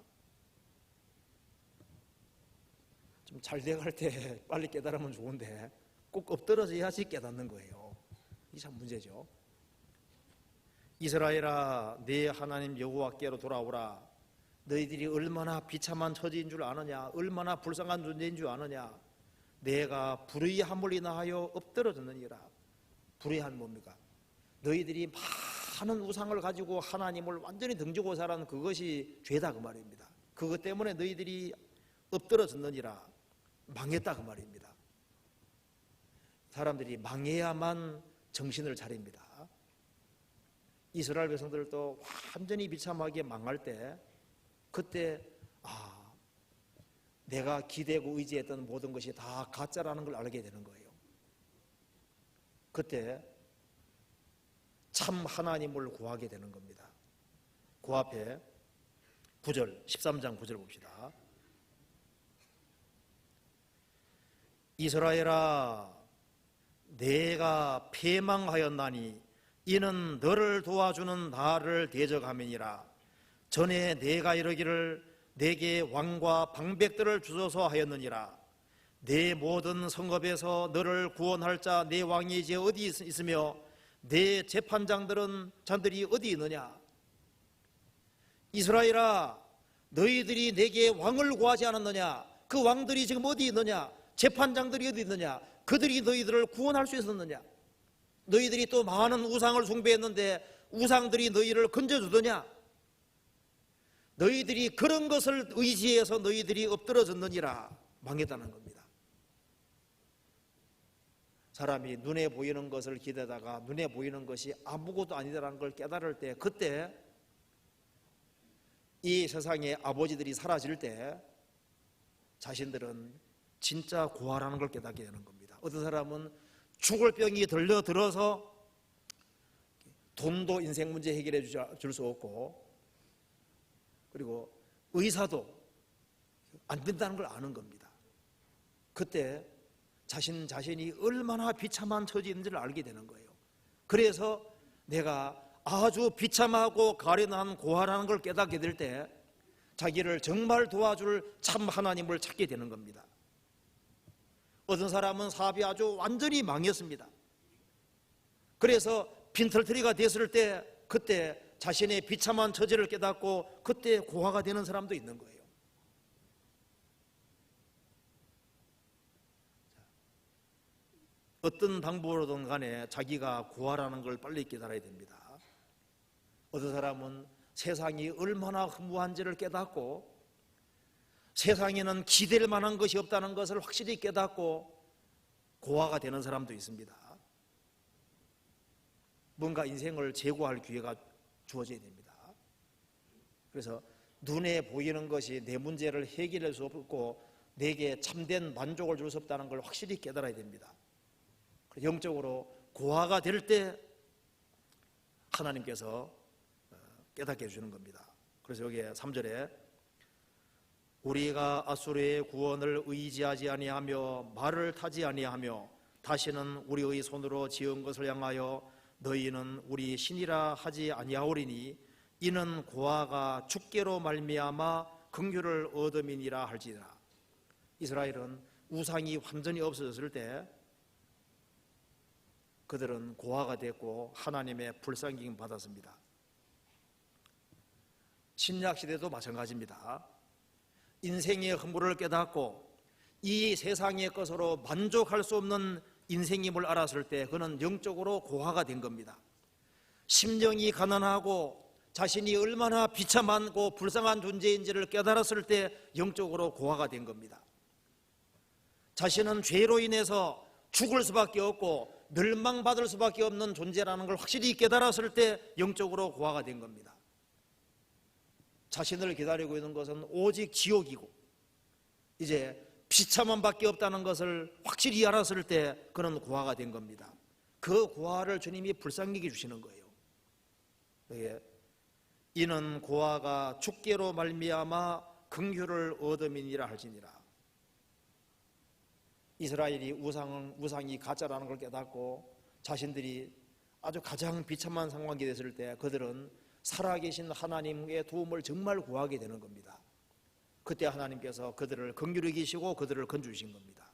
좀 잘 돼갈 때 빨리 깨달으면 좋은데 꼭 엎드러져야지 깨닫는 거예요. 이게 참 문제죠. 이스라엘아 내 하나님 여호와께로 돌아오라. 너희들이 얼마나 비참한 처지인 줄 아느냐, 얼마나 불쌍한 존재인 줄 아느냐. 내가 불의함을 인하여 엎드러졌느니라. 불의한 뭡니까? 너희들이 많은 우상을 가지고 하나님을 완전히 등지고 살아는 그것이 죄다 그 말입니다. 그것 때문에 너희들이 엎드러졌느니라. 망했다 그 말입니다. 사람들이 망해야만 정신을 차립니다. 이스라엘 백성들도 완전히 비참하게 망할 때 그때 내가 기대고 의지했던 모든 것이 다 가짜라는 걸 알게 되는 거예요. 그때 참 하나님을 구하게 되는 겁니다. 그 앞에 9절 13장 9절 봅시다. 이스라엘아 내가 패망하였나니 이는 너를 도와주는 나를 대적함이니라. 전에 내가 이르기를 내게 왕과 방백들을 주소서 하였느니라. 내 모든 성읍에서 너를 구원할 자 내 왕이 이제 어디 있으며 내 재판장들이 어디 있느냐. 이스라엘아 너희들이 내게 왕을 구하지 않았느냐. 그 왕들이 지금 어디 있느냐. 재판장들이 어디 있느냐. 그들이 너희들을 구원할 수 있었느냐. 너희들이 또 많은 우상을 숭배했는데 우상들이 너희를 건져주더냐. 너희들이 그런 것을 의지해서 너희들이 엎드러졌느니라. 망했다는 겁니다. 사람이 눈에 보이는 것을 기대다가 눈에 보이는 것이 아무것도 아니다라는 걸 깨달을 때, 그때 이 세상의 아버지들이 사라질 때 자신들은 진짜 고아라는 걸 깨닫게 되는 겁니다. 어떤 사람은 죽을 병이 들어서 돈도 인생 문제 해결해 줄 수 없고, 그리고 의사도 안 된다는 걸 아는 겁니다. 그때 자신이 얼마나 비참한 처지인지를 알게 되는 거예요. 그래서 내가 아주 비참하고 가련한 고아라는 걸 깨닫게 될 때 자기를 정말 도와줄 참 하나님을 찾게 되는 겁니다. 어떤 사람은 사업이 아주 완전히 망했습니다. 그래서 빈털터리가 됐을 때 그때 자신의 비참한 처지를 깨닫고 그때 고아가 되는 사람도 있는 거예요. 어떤 방법으로든 간에 자기가 고아라는 걸 빨리 깨달아야 됩니다. 어떤 사람은 세상이 얼마나 허무한지를 깨닫고 세상에는 기댈 만한 것이 없다는 것을 확실히 깨닫고 고아가 되는 사람도 있습니다. 뭔가 인생을 재고할 기회가 주어져야 됩니다. 그래서 눈에 보이는 것이 내 문제를 해결할 수 없고 내게 참된 만족을 줄 수 없다는 걸 확실히 깨달아야 됩니다. 영적으로 고아가 될 때 하나님께서 깨닫게 해주는 겁니다. 그래서 여기 3절에 우리가 아수르의 구원을 의지하지 아니하며 말을 타지 아니하며 다시는 우리의 손으로 지은 것을 향하여 너희는 우리 신이라 하지 아니하오리니 이는 고아가 죽게로 말미암아 긍휼을 얻음이니라 할지니라. 이스라엘은 우상이 완전히 없어졌을 때 그들은 고아가 됐고 하나님의 불쌍히 받았습니다. 신약시대도 마찬가지입니다. 인생의 허물을 깨닫고 이 세상의 것으로 만족할 수 없는 인생임을 알았을 때 그는 영적으로 고아가 된 겁니다. 심령이 가난하고 자신이 얼마나 비참하고 불쌍한 존재인지를 깨달았을 때 영적으로 고아가 된 겁니다. 자신은 죄로 인해서 죽을 수밖에 없고 멸망받을 수밖에 없는 존재라는 걸 확실히 깨달았을 때 영적으로 고아가 된 겁니다. 자신을 기다리고 있는 것은 오직 지옥이고 이제 비참함 밖에 없다는 것을 확실히 알았을 때 그는 고아가 된 겁니다. 그 고아를 주님이 불쌍히 주시는 거예요. 이는 고아가 죽게로 말미암아 긍휼을 얻음이니라 할지니라. 이스라엘이 우상이 가짜라는 걸 깨닫고 자신들이 아주 가장 비참한 상황이 됐을 때 그들은 살아계신 하나님의 도움을 정말 구하게 되는 겁니다. 그때 하나님께서 그들을 긍휼히 계시고 그들을 건져주신 겁니다.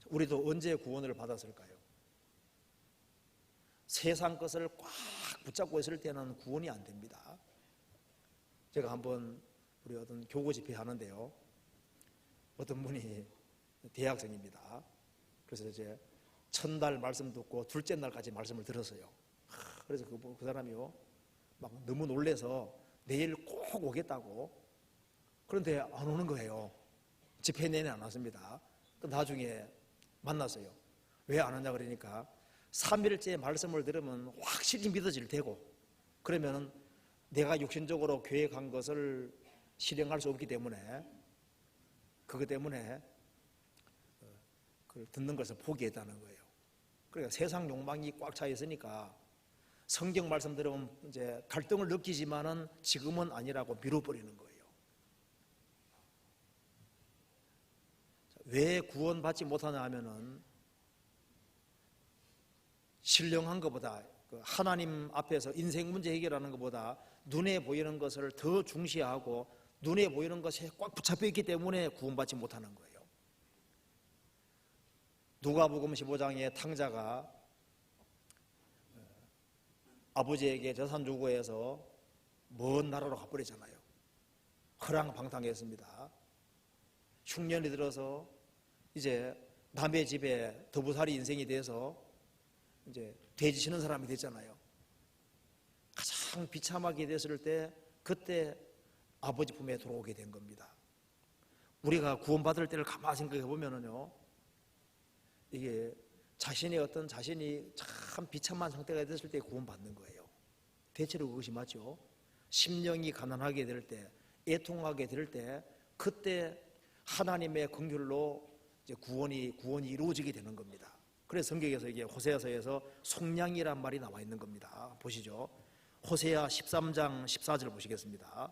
우리도 언제 구원을 받았을까요? 세상 것을 꽉 붙잡고 있을 때는 구원이 안 됩니다. 제가 한번 우리 어떤 교구 집회 하는데요, 어떤 분이 대학생입니다. 그래서 이제 첫날 말씀 듣고 둘째 날까지 말씀을 들었어요. 그래서 그 사람이요 막 너무 놀래서 내일 꼭 오겠다고. 그런데 안 오는 거예요. 집회 내내 안 왔습니다. 나중에 만났어요. 왜 안 왔냐 그러니까 3일째 말씀을 들으면 확실히 믿어질 테고 그러면 내가 육신적으로 교회 간 것을 실행할 수 없기 때문에 그것 때문에 그걸 듣는 것을 포기했다는 거예요. 그러니까 세상 욕망이 꽉 차 있으니까 성경 말씀 들으면 이제 갈등을 느끼지만은 지금은 아니라고 미뤄버리는 거예요. 왜 구원받지 못하냐 하면은 신령한 것보다 하나님 앞에서 인생 문제 해결하는 것보다 눈에 보이는 것을 더 중시하고 눈에 보이는 것에 꽉 붙잡혀 있기 때문에 구원받지 못하는 거예요. 누가복음 15장의 탕자가 아버지에게 재산 주고해서 먼 나라로 가버리잖아요. 허랑방탕했습니다. 흉년이 들어서 이제 남의 집에 더부살이 인생이 돼서 이제 돼지 치는 사람이 됐잖아요. 가장 비참하게 됐을 때 그때 아버지 품에 들어오게 된 겁니다. 우리가 구원받을 때를 가만히 생각해 보면은요, 이게 자신이 참 비참한 상태가 됐을 때 구원받는 거예요. 대체로 그것이 맞죠. 심령이 가난하게 될 때, 애통하게 될 때, 그때 하나님의 긍휼로 이제 구원이 이루어지게 되는 겁니다. 그래서 성경에서 이게 호세아서에서 속량이란 말이 나와 있는 겁니다. 보시죠. 호세아 13장 14절 보시겠습니다.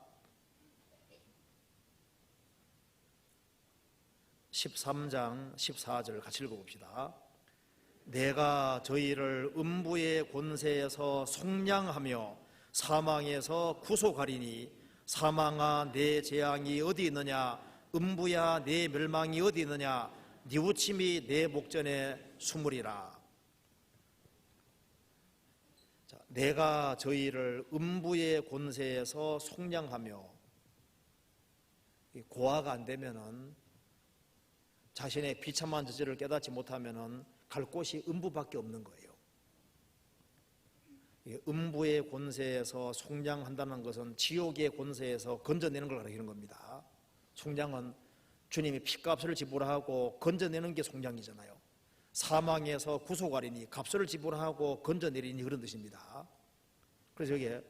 13장 14절 같이 읽어봅시다. 내가 저희를 음부의 권세에서 속량하며 사망에서 구속하리니 사망아 내 재앙이 어디 있느냐, 음부야 내 멸망이 어디 있느냐, 뉘우침이 내 목전에 숨으리라. 자, 내가 저희를 음부의 권세에서 속량하며, 고아가 안 되면은, 자신의 비참한 저지를 깨닫지 못하면은 갈 곳이 음부밖에 없는 거예요. 음부의 권세에서 속량한다는 것은 지옥의 권세에서 건져내는 걸 가리키는 겁니다. 속량은 주님이 핏값을 지불하고 건져내는 게 속량이잖아요. 사망에서 구속하리니, 값을 지불하고 건져내리니, 그런 뜻입니다. 그래서 여기에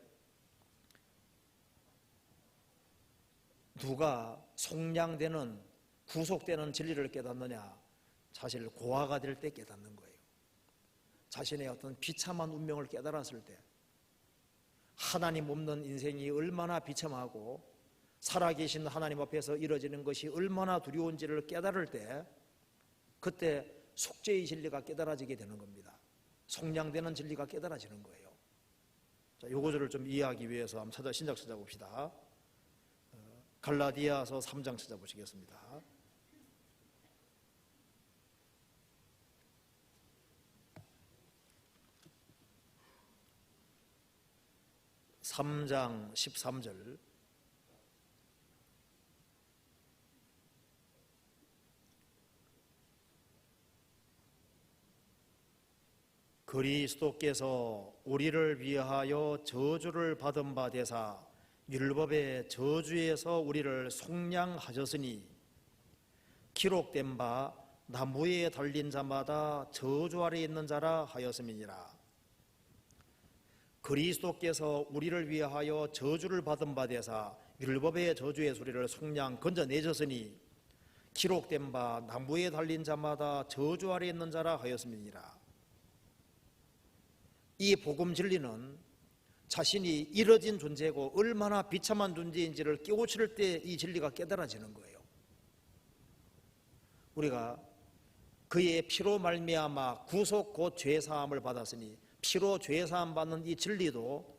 누가 속량되는, 구속되는 진리를 깨닫느냐, 사실 고아가 될 때 깨닫는 거예요. 자신의 어떤 비참한 운명을 깨달았을 때, 하나님 없는 인생이 얼마나 비참하고 살아계신 하나님 앞에서 이루어지는 것이 얼마나 두려운지를 깨달을 때, 그때 속죄의 진리가 깨달아지게 되는 겁니다. 속량되는 진리가 깨달아지는 거예요. 자, 요 구절을 좀 이해하기 위해서 한번 신약 찾아봅시다. 갈라디아서 3장 찾아보시겠습니다. 3장 13절. 그리스도께서 우리를 위하여 저주를 받은 바 되사 율법의 저주에서 우리를 속량하셨으니, 기록된 바 나무에 달린 자마다 저주 아래 있는 자라 하였음이니라. 그리스도께서 우리를 위하여 저주를 받은 바 되사 율법의 저주의 우리를 속량 건져내셨으니, 기록된 바 나무에 달린 자마다 저주 아래 있는 자라 하였음이니라. 이 복음 진리는 자신이 이뤄진 존재고 얼마나 비참한 존재인지를 깨우칠 때 이 진리가 깨달아지는 거예요. 우리가 그의 피로 말미암아 구속 곧 죄사함을 받았으니, 피로 죄사함 받는 이 진리도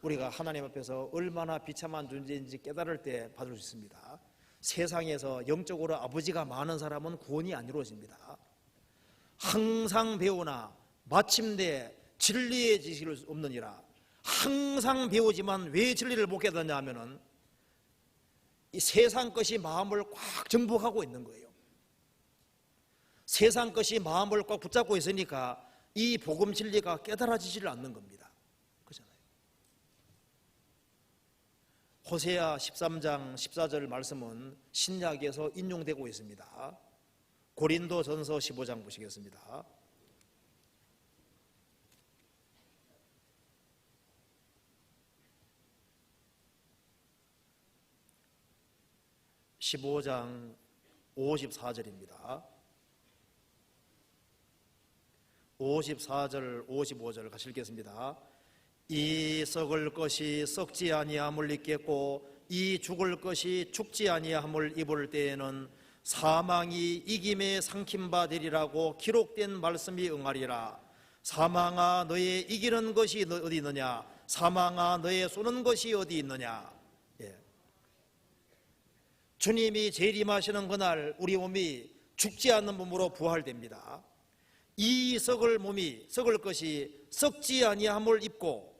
우리가 하나님 앞에서 얼마나 비참한 존재인지 깨달을 때 받을 수 있습니다. 세상에서 영적으로 아버지가 많은 사람은 구원이 안 이루어집니다. 항상 배우나 마침내 진리의 지식을 없느니라. 항상 배우지만 왜 진리를 못 깨닫냐 하면은 이 세상 것이 마음을 꽉 정복하고 있는 거예요. 세상 것이 마음을 꽉 붙잡고 있으니까 이 복음 진리가 깨달아지지를 않는 겁니다. 그렇잖아요. 호세아 13장 14절 말씀은 신약에서 인용되고 있습니다. 고린도전서 15장 보시겠습니다. (15장) 54절입니다. 54절 55절 같이 읽겠습니다. 이 썩을 것이 썩지 아니함을 입겠고 이 죽을 것이 죽지 아니함을 입을 때에는 사망이 이김에 삼킴바 되리라고 기록된 말씀이 응하리라. 사망아 너의 이기는 것이 어디 있느냐, 사망아 너의 쏘는 것이 어디 있느냐. 주님이 재림하시는 그날 우리 몸이 죽지 않는 몸으로 부활됩니다. 이 썩을 몸이, 썩을 것이 썩지 아니함을 입고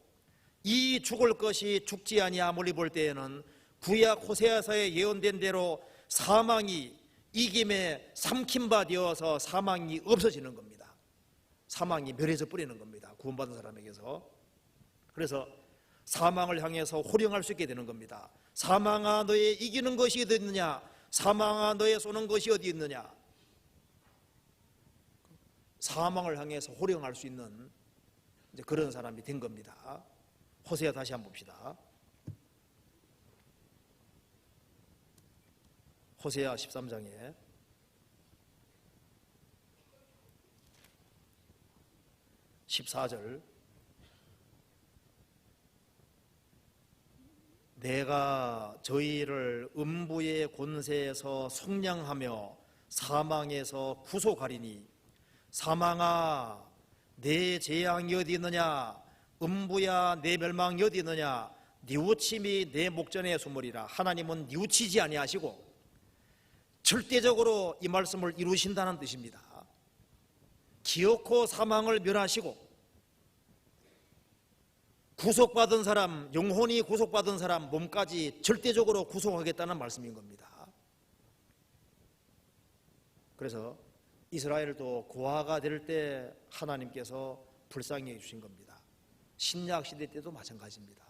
이 죽을 것이 죽지 아니함을 입을 때에는 구약 호세아서에 예언된 대로 사망이 이김에 삼킨 바 되어서 사망이 없어지는 겁니다. 사망이 멸해져 버리는 겁니다. 구원받은 사람에게서. 그래서 사망을 향해서 호령할 수 있게 되는 겁니다. 사망아 너의 이기는 것이 어디 있느냐, 사망아 너의 쏘는 것이 어디 있느냐. 사망을 향해서 호령할 수 있는 이제 그런 사람이 된 겁니다. 호세아 다시 한번 봅시다. 호세아 13장에 14절. 내가 저희를 음부의 권세에서 속량하며 사망에서 구속하리니, 사망아 내 재앙이 어디 있느냐, 음부야 내 멸망이 어디 있느냐, 뉘우침이 내 목전에 숨으리라. 하나님은 뉘우치지 아니하시고 절대적으로 이 말씀을 이루신다는 뜻입니다. 기어코 사망을 멸하시고 구속받은 사람, 영혼이 구속받은 사람 몸까지 절대적으로 구속하겠다는 말씀인 겁니다. 그래서 이스라엘도 고아가 될 때 하나님께서 불쌍히 해주신 겁니다. 신약 시대 때도 마찬가지입니다.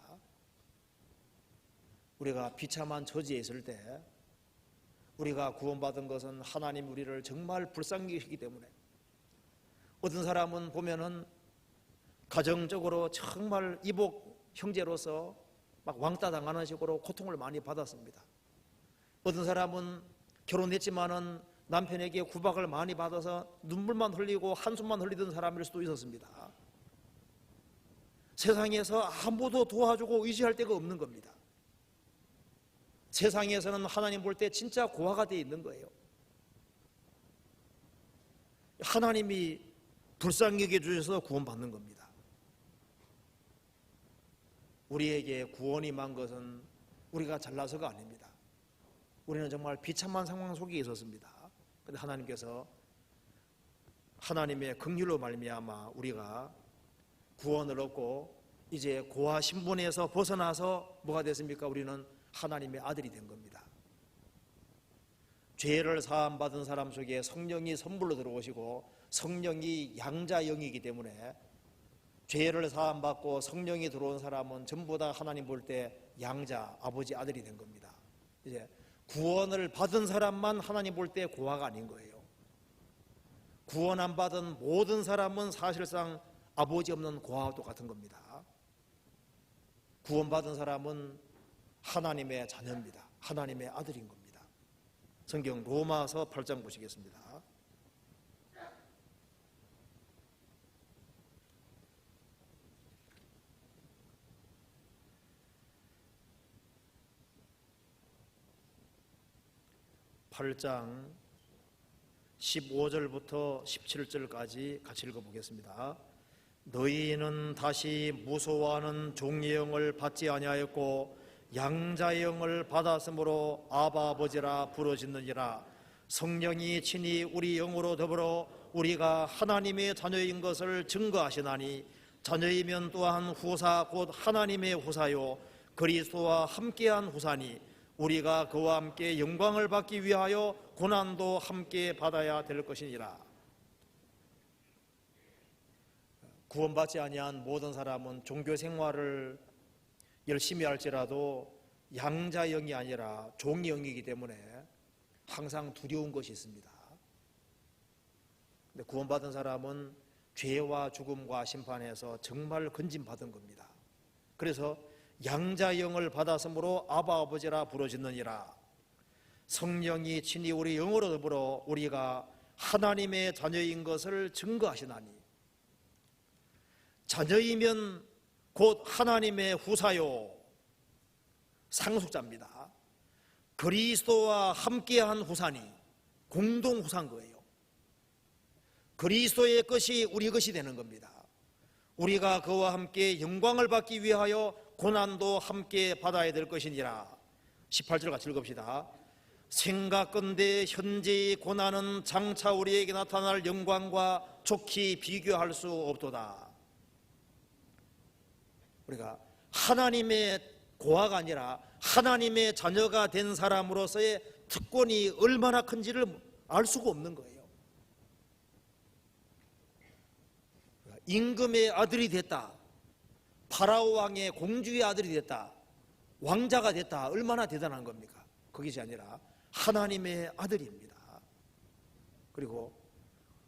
우리가 비참한 처지에 있을 때 우리가 구원받은 것은 하나님 우리를 정말 불쌍히 여기기 때문에, 어떤 사람은 보면은 가정적으로 정말 이복 형제로서 막 왕따 당하는 식으로 고통을 많이 받았습니다. 어떤 사람은 결혼했지만은 남편에게 구박을 많이 받아서 눈물만 흘리고 한숨만 흘리던 사람일 수도 있었습니다. 세상에서 아무도 도와주고 의지할 데가 없는 겁니다. 세상에서는 하나님 볼 때 진짜 고아가 되어 있는 거예요. 하나님이 불쌍히 여겨주셔서 구원받는 겁니다. 우리에게 구원이 임한 것은 우리가 잘나서가 아닙니다. 우리는 정말 비참한 상황 속에 있었습니다. 그런데 하나님께서 하나님의 긍휼로 말미암아 우리가 구원을 얻고 이제 고아 신분에서 벗어나서 뭐가 됐습니까? 우리는 하나님의 아들이 된 겁니다. 죄를 사함받은 사람 속에 성령이 선불로 들어오시고, 성령이 양자 영이기 때문에 죄를 사함받고 성령이 들어온 사람은 전부 다 하나님 볼 때 양자, 아버지, 아들이 된 겁니다. 이제 구원을 받은 사람만 하나님 볼 때 고아가 아닌 거예요. 구원 안 받은 모든 사람은 사실상 아버지 없는 고아와 똑같은 겁니다. 구원받은 사람은 하나님의 자녀입니다. 하나님의 아들인 겁니다. 성경 로마서 8장 보시겠습니다. (8장) 15절부터 17절까지 같이 읽어보겠습니다. 너희는 다시 무소하는 종의 영을 받지 아니하였고 양자의 영을 받았으므로 아바 아버지라 부르짖느니라. 성령이 친히 우리 영으로 더불어 우리가 하나님의 자녀인 것을 증거하시나니, 자녀이면 또한 후사 곧 하나님의 후사요 그리스도와 함께한 후사니, 우리가 그와 함께 영광을 받기 위하여 고난도 함께 받아야 될 것이니라. 구원받지 아니한 모든 사람은 종교 생활을 열심히 할지라도 양자영이 아니라 종이영이기 때문에 항상 두려운 것이 있습니다. 근데 구원받은 사람은 죄와 죽음과 심판에서 정말 건진받은 겁니다. 그래서 양자영을 받았으므로 아바 아버지라 부르짖느니라. 성령이 친히 우리 영으로 더불어 우리가 하나님의 자녀인 것을 증거하시나니, 자녀이면 곧 하나님의 후사요 상속자입니다. 그리스도와 함께한 후사니 공동 후사인 거예요. 그리스도의 것이 우리 것이 되는 겁니다. 우리가 그와 함께 영광을 받기 위하여 고난도 함께 받아야 될 것이니라. 18절 같이 읽읍시다. 생각건대 현재의 고난은 장차 우리에게 나타날 영광과 좋게 비교할 수 없도다. 우리가 하나님의 고아가 아니라 하나님의 자녀가 된 사람으로서의 특권이 얼마나 큰지를 알 수가 없는 거예요. 임금의 아들이 됐다, 파라오 왕의 공주의 아들이 됐다, 왕자가 됐다, 얼마나 대단한 겁니까? 그것이 아니라 하나님의 아들입니다. 그리고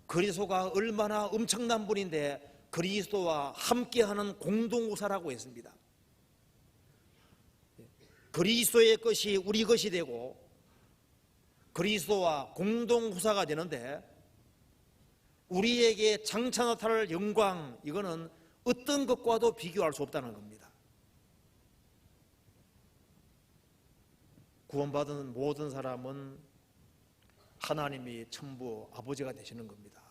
그리스도가 얼마나 엄청난 분인데 그리스도와 함께하는 공동후사라고 했습니다. 그리스도의 것이 우리 것이 되고 그리스도와 공동후사가 되는데, 우리에게 장차 나타날 영광, 이거는 어떤 것과도 비교할 수 없다는 겁니다. 구원받은 모든 사람은 하나님이 전부 아버지가 되시는 겁니다.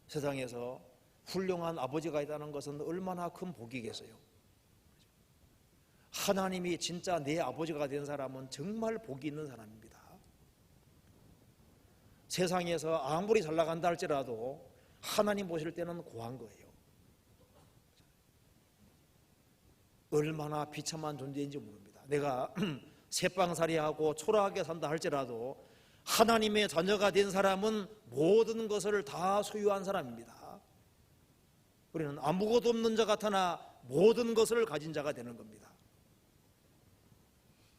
세상에서 훌륭한 아버지가 있다는 것은 얼마나 큰 복이겠어요. 하나님이 진짜 내 아버지가 된 사람은 정말 복이 있는 사람입니다. 세상에서 아무리 잘 나간다 할지라도 하나님 보실 때는 고한 거예요. 얼마나 비참한 존재인지 모릅니다. 내가 새빵살이하고 초라하게 산다 할지라도 하나님의 자녀가 된 사람은 모든 것을 다 소유한 사람입니다. 우리는 아무것도 없는 자 같으나 모든 것을 가진 자가 되는 겁니다.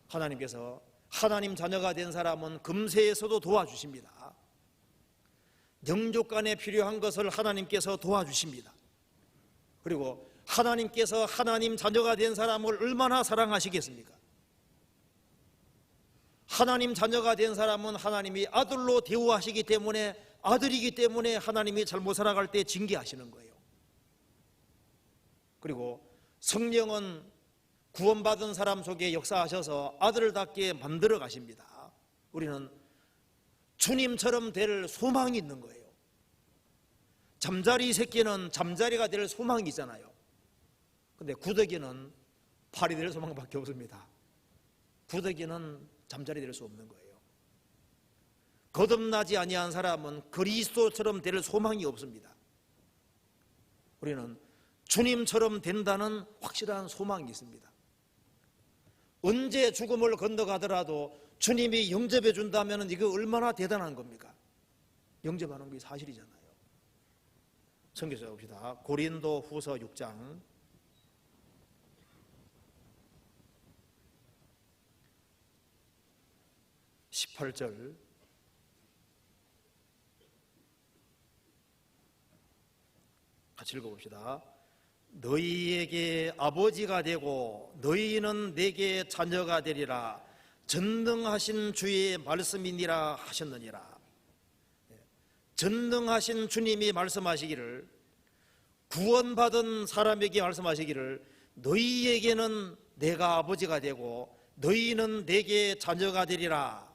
하나님께서 하나님 자녀가 된 사람은 금세에서도 도와주십니다. 영족간에 필요한 것을 하나님께서 도와주십니다. 그리고 하나님께서 하나님 자녀가 된 사람을 얼마나 사랑하시겠습니까? 하나님 자녀가 된 사람은 하나님이 아들로 대우하시기 때문에, 아들이기 때문에 하나님이 잘못 살아갈 때 징계하시는 거예요. 그리고 성령은 구원받은 사람 속에 역사하셔서 아들답게 만들어 가십니다. 우리는 주님처럼 될 소망이 있는 거예요. 잠자리 새끼는 잠자리가 될 소망이 있잖아요. 근데 구더기는 팔이 될 소망밖에 없습니다. 구더기는 잠자리 될 수 없는 거예요. 거듭나지 아니한 사람은 그리스도처럼 될 소망이 없습니다. 우리는 주님처럼 된다는 확실한 소망이 있습니다. 언제 죽음을 건너가더라도 주님이 영접해 준다면 이거 얼마나 대단한 겁니까? 영접하는 게 사실이잖아요. 성경에서 봅시다. 고린도 후서 6장 18절 같이 읽어봅시다. 너희에게 아버지가 되고 너희는 내게 자녀가 되리라 전능하신 주의 말씀이니라 하셨느니라. 전능하신 주님이 말씀하시기를, 구원받은 사람에게 말씀하시기를, 너희에게는 내가 아버지가 되고 너희는 내게 자녀가 되리라.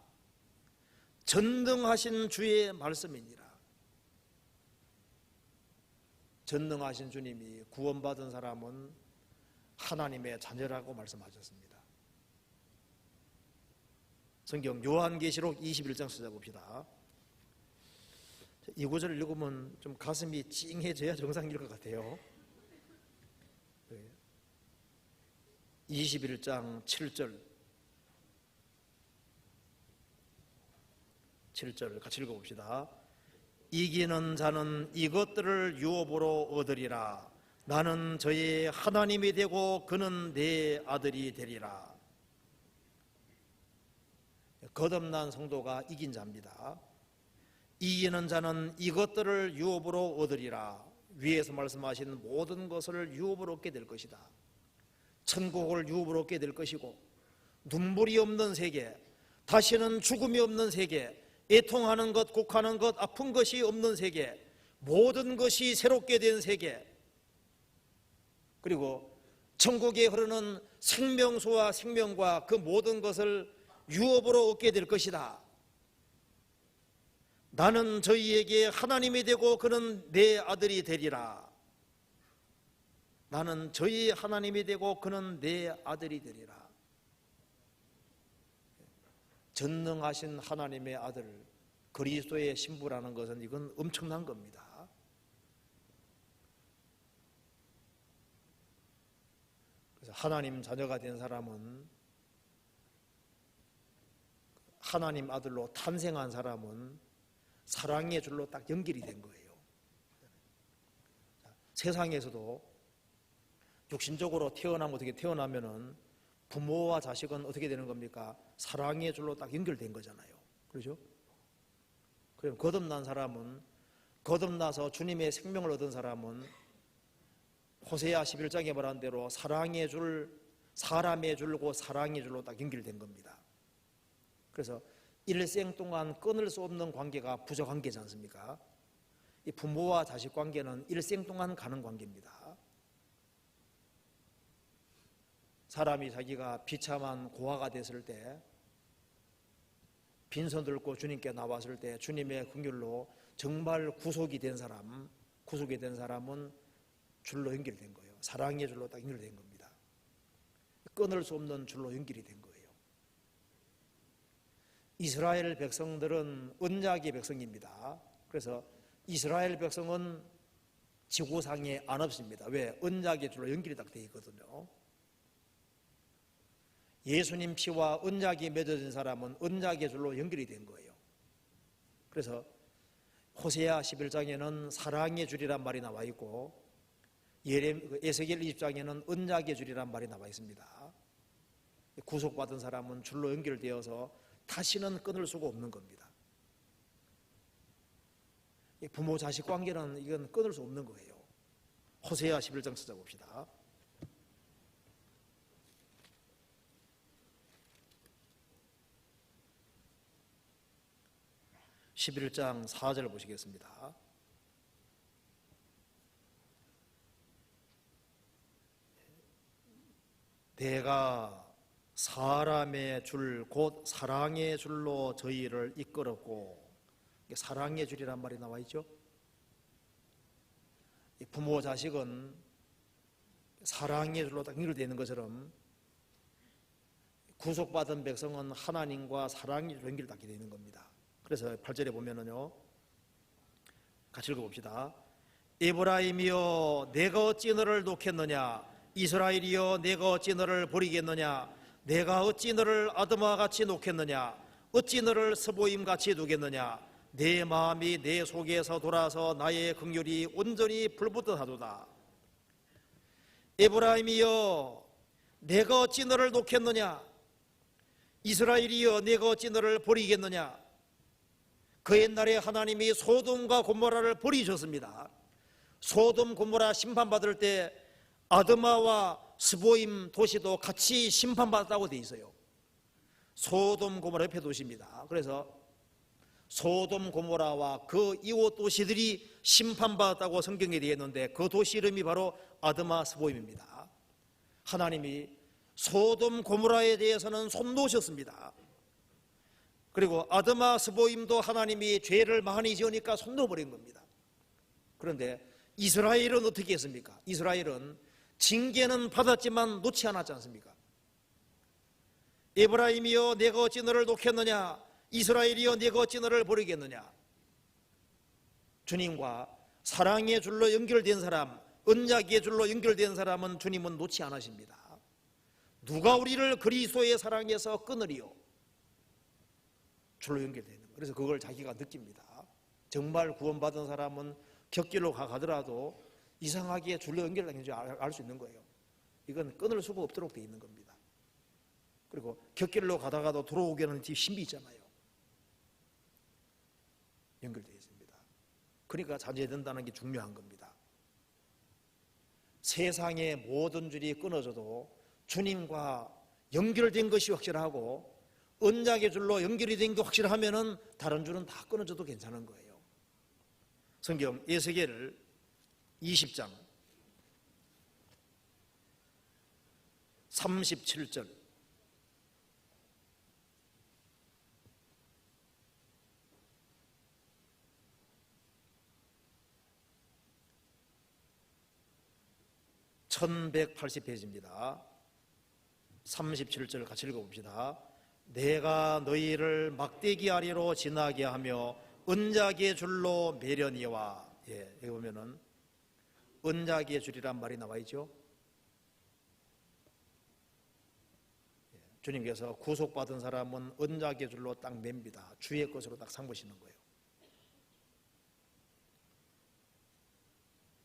전능하신 주의 말씀이니라. 전능하신 주님이 구원받은 사람은 하나님의 자녀라고 말씀하셨습니다. 성경 요한계시록 21장 찾아봅시다. 이 구절을 읽으면 좀 가슴이 찡해져야 정상일 것 같아요. 21장 7절 같이 읽어봅시다. 이기는 자는 이것들을 유업으로 얻으리라. 나는 저의 하나님이 되고 그는 내 아들이 되리라. 거듭난 성도가 이긴 자입니다. 이기는 자는 이것들을 유업으로 얻으리라. 위에서 말씀하신 모든 것을 유업으로 얻게 될 것이다. 천국을 유업으로 얻게 될 것이고, 눈물이 없는 세계, 다시는 죽음이 없는 세계, 애통하는 것, 곡하는 것, 아픈 것이 없는 세계, 모든 것이 새롭게 된 세계, 그리고 천국에 흐르는 생명수와 생명과 그 모든 것을 유업으로 얻게 될 것이다. 나는 저희에게 하나님이 되고 그는 내 아들이 되리라. 나는 저희 하나님이 되고 그는 내 아들이 되리라. 전능하신 하나님의 아들 그리스도의 신부라는 것은 이건 엄청난 겁니다. 그래서 하나님 자녀가 된 사람은, 하나님 아들로 탄생한 사람은 사랑의 줄로 딱 연결이 된 거예요. 세상에서도 육신적으로 태어나면 어떻게 태어나면은 부모와 자식은 어떻게 되는 겁니까? 사랑의 줄로 딱 연결된 거잖아요. 그렇죠? 그럼 거듭난 사람은, 거듭나서 주님의 생명을 얻은 사람은 호세아 11장에 말한 대로 사랑의 줄, 사람의 줄고 사랑의 줄로 딱 연결된 겁니다. 그래서 일생 동안 끊을 수 없는 관계가 부부관계지 않습니까? 이 부모와 자식 관계는 일생 동안 가는 관계입니다. 사람이 자기가 비참한 고아가 됐을 때, 빈손 들고 주님께 나왔을 때 주님의 긍휼로 정말 구속이 된 사람은 줄로 연결된 거예요. 사랑의 줄로 딱 연결된 겁니다. 끊을 수 없는 줄로 연결이 된 거예요. 이스라엘 백성들은 언약의 백성입니다. 그래서 이스라엘 백성은 지구상에 안 없습니다. 왜? 언약의 줄로 연결이 딱 되어 있거든요. 예수님 피와 언약이 맺어진 사람은 언약의 줄로 연결이 된 거예요. 그래서 호세아 11장에는 사랑의 줄이란 말이 나와 있고 에스겔 20장에는 언약의 줄이란 말이 나와 있습니다. 구속받은 사람은 줄로 연결되어서 다시는 끊을 수가 없는 겁니다. 부모 자식 관계는 이건 끊을 수 없는 거예요. 호세아 11장 찾아봅시다. 11장 4절 보시겠습니다. 내가 사람의 줄 곧 사랑의 줄로 저희를 이끌었고, 사랑의 줄이란 말이 나와 있죠. 부모 자식은 사랑의 줄로 딱 연결되어 있는 것처럼 구속받은 백성은 하나님과 사랑의 줄로 연결되어 있는 겁니다. 그래서 8절에 보면은요, 같이 읽어봅시다. 에브라임이여 내가 어찌 너를 놓겠느냐, 이스라엘이여 내가 어찌 너를 버리겠느냐, 내가 어찌 너를 아드마같이 놓겠느냐, 어찌 너를 스보임같이 두겠느냐, 내 마음이 내 속에서 돌아서 나의 긍휼이 온전히 불붙듯 하도다. 에브라임이여 내가 어찌 너를 놓겠느냐, 이스라엘이여 내가 어찌 너를 버리겠느냐. 그 옛날에 하나님이 소돔과 고모라를 버리셨습니다. 소돔 고모라 심판받을 때 아드마와 스보임 도시도 같이 심판받았다고 되어 있어요. 소돔 고모라 옆에 도시입니다. 그래서 소돔 고모라와 그 이웃 도시들이 심판받았다고 성경에 되어 있는데 그 도시 이름이 바로 아드마 스보임입니다. 하나님이 소돔 고모라에 대해서는 손 놓으셨습니다. 그리고 아드마 스보임도 하나님이 죄를 많이 지으니까 손 놓아버린 겁니다. 그런데 이스라엘은 어떻게 했습니까? 이스라엘은 징계는 받았지만 놓지 않았지 않습니까? 에브라임이여 내가 어찌 너를 놓겠느냐, 이스라엘이여 내가 어찌 너를 버리겠느냐. 주님과 사랑의 줄로 연결된 사람, 언약의 줄로 연결된 사람은 주님은 놓지 않으십니다. 누가 우리를 그리스도의 사랑에서 끊으리요? 줄로 연결되는 거예요. 그래서 그걸 자기가 느낍니다. 정말 구원받은 사람은 곁길로 가더라도 이상하게 줄로 연결된 줄 알 수 있는 거예요. 이건 끊을 수가 없도록 되어 있는 겁니다. 그리고 곁길로 가다가도 들어오게는 신비 있잖아요. 연결되어 있습니다. 그러니까 자제된다는 게 중요한 겁니다. 세상의 모든 줄이 끊어져도 주님과 연결된 것이 확실하고 언약의 줄로 연결이 된 게 확실하면은 다른 줄은 다 끊어져도 괜찮은 거예요. 성경 에스겔 20장 37절. (1180페이지입니다) 37절 같이 읽어봅시다. 내가 너희를 막대기 아래로 지나게 하며 언약의 줄로 매려니와. 여기 보면은 언약의 줄이란 말이 나와 있죠. 주님께서 구속받은 사람은 언약의 줄로 딱 맵니다. 주의 것으로 딱 삼으시는 거예요.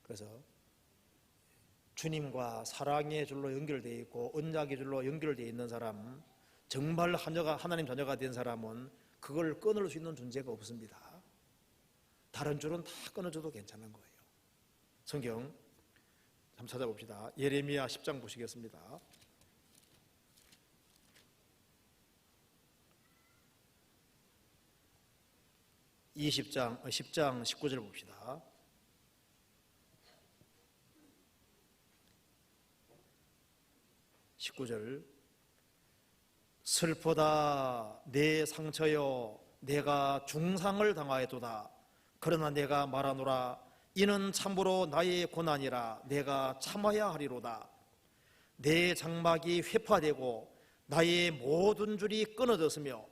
그래서 주님과 사랑의 줄로 연결되어 있고 언약의 줄로 연결되어 있는 사람, 정말 하나님 자녀가 된 사람은 그걸 끊을 수 있는 존재가 없습니다. 다른 줄은 다 끊어줘도 괜찮은 거예요. 성경 한번 찾아봅시다. 예레미야 10장 보시겠습니다. (10장 19절) 봅시다. (19절) 슬프다 내 상처여 내가 중상을 당하였도다. 그러나 내가 말하노라 이는 참으로 나의 고난이라 내가 참아야 하리로다. 내 장막이 회파되고 나의 모든 줄이 끊어졌으며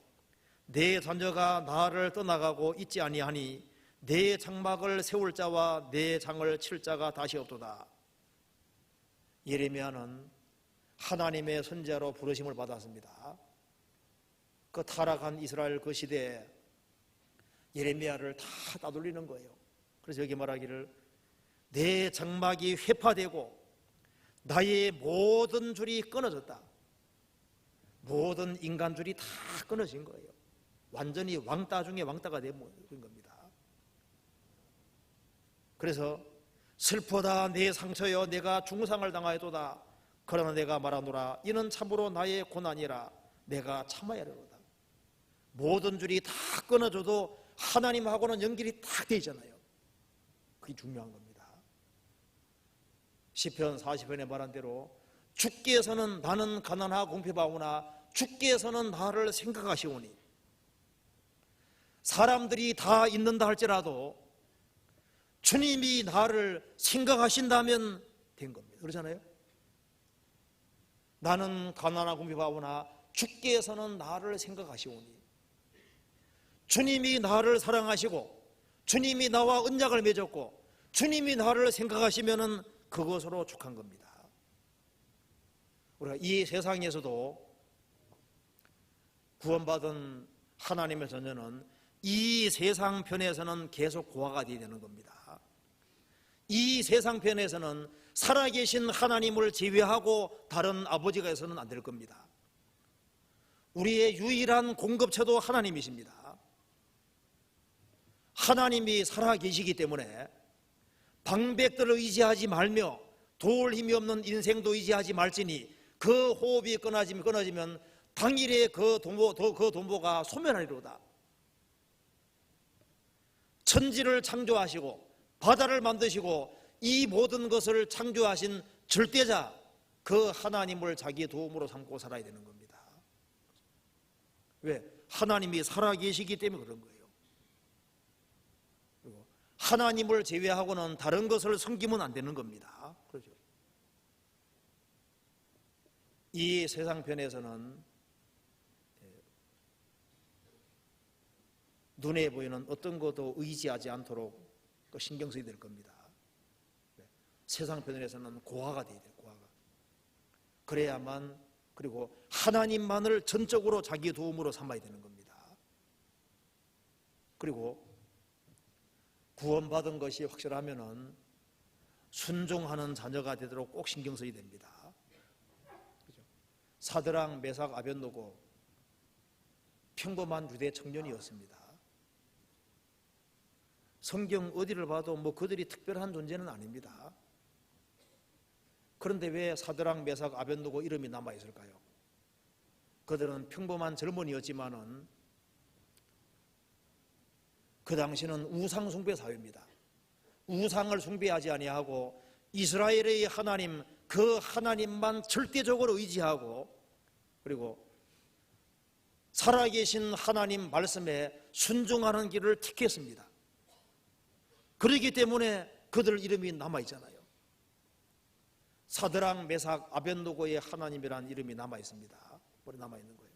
내 자녀가 나를 떠나가고 있지 아니하니 내 장막을 세울 자와 내 장을 칠 자가 다시 없도다. 예레미야는 하나님의 선지자로 부르심을 받았습니다. 그 타락한 이스라엘 그 시대에 예레미야를 다 따돌리는 거예요. 그래서 여기 말하기를 내 장막이 회파되고 나의 모든 줄이 끊어졌다. 모든 인간 줄이 다 끊어진 거예요. 완전히 왕따 중에 왕따가 된 겁니다. 그래서 슬퍼다 내 상처여 내가 중상을 당하였도다. 그러나 내가 말하노라 이는 참으로 나의 고난이라 내가 참아야 하리로다. 모든 줄이 다 끊어져도 하나님하고는 연결이 딱 되어 있잖아요. 그게 중요한 겁니다. 시편 40편에 말한 대로 주께서는 나는 가난하고 궁핍하오나 주께서는 나를 생각하시오니, 사람들이 다 있는다 할지라도 주님이 나를 생각하신다면 된 겁니다. 그렇잖아요. 나는 가난하고 궁핍하오나 주께서는 나를 생각하시오니, 주님이 나를 사랑하시고 주님이 나와 언약을 맺었고 주님이 나를 생각하시면 그것으로 족한 겁니다. 우리가 이 세상에서도 구원받은 하나님의 자녀는 이 세상 편에서는 계속 고아가 되어야 되는 겁니다. 이 세상 편에서는 살아계신 하나님을 제외하고 다른 아버지가 있어서는 안 될 겁니다. 우리의 유일한 공급처도 하나님이십니다. 하나님이 살아계시기 때문에 방백들을 의지하지 말며 도울 힘이 없는 인생도 의지하지 말지니 그 호흡이 끊어지면 당일에 그 동보가 소멸하리로다. 천지를 창조하시고 바다를 만드시고 이 모든 것을 창조하신 절대자 그 하나님을 자기의 도움으로 삼고 살아야 되는 겁니다. 왜? 하나님이 살아계시기 때문에 그런 거예요. 그리고 하나님을 제외하고는 다른 것을 섬기면 안 되는 겁니다. 그렇죠? 이 세상편에서는 눈에 보이는 어떤 것도 의지하지 않도록 신경 써야 될 겁니다. 세상편에서는 고아가 돼야 돼요. 고아가. 그래야만, 그리고 하나님만을 전적으로 자기 도움으로 삼아야 되는 겁니다. 그리고 구원받은 것이 확실하면은 순종하는 자녀가 되도록 꼭 신경 써야 됩니다. 그죠? 사드랑 메삭 아벳노고 평범한 유대 청년이었습니다. 성경 어디를 봐도 뭐 그들이 특별한 존재는 아닙니다. 그런데 왜 사드랑 메삭 아벳노고 이름이 남아 있을까요? 그들은 평범한 젊은이였지만은 그 당시는 우상 숭배 사회입니다. 우상을 숭배하지 아니하고 이스라엘의 하나님, 그 하나님만 절대적으로 의지하고, 그리고 살아계신 하나님 말씀에 순종하는 길을 택했습니다. 그렇기 때문에 그들 이름이 남아있잖아요. 사드랑 메삭 아벳노고의 하나님이라는 이름이 남아있습니다. 머리 남아있는 거예요.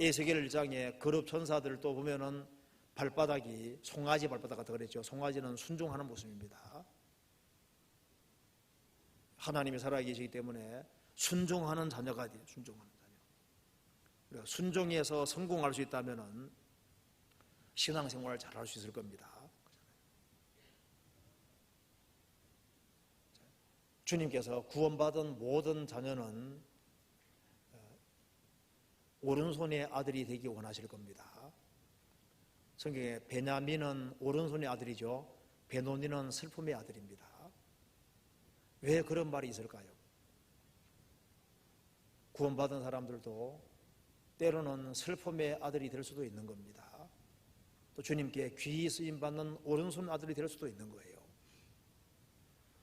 에스겔 1장에 거룩 천사들 또 보면은 발바닥이 송아지 발바닥 같다 그랬죠. 송아지는 순종하는 모습입니다. 하나님이 살아계시기 때문에 순종하는 자녀가 돼요. 순종하는 자녀. 그래서 순종해서 성공할 수 있다면은 신앙생활을 잘할 수 있을 겁니다. 주님께서 구원받은 모든 자녀는 오른손의 아들이 되기 원하실 겁니다. 성경에 베냐민은 오른손의 아들이죠. 베노니는 슬픔의 아들입니다. 왜 그런 말이 있을까요? 구원받은 사람들도 때로는 슬픔의 아들이 될 수도 있는 겁니다. 또 주님께 귀히 쓰임받는 오른손 아들이 될 수도 있는 거예요.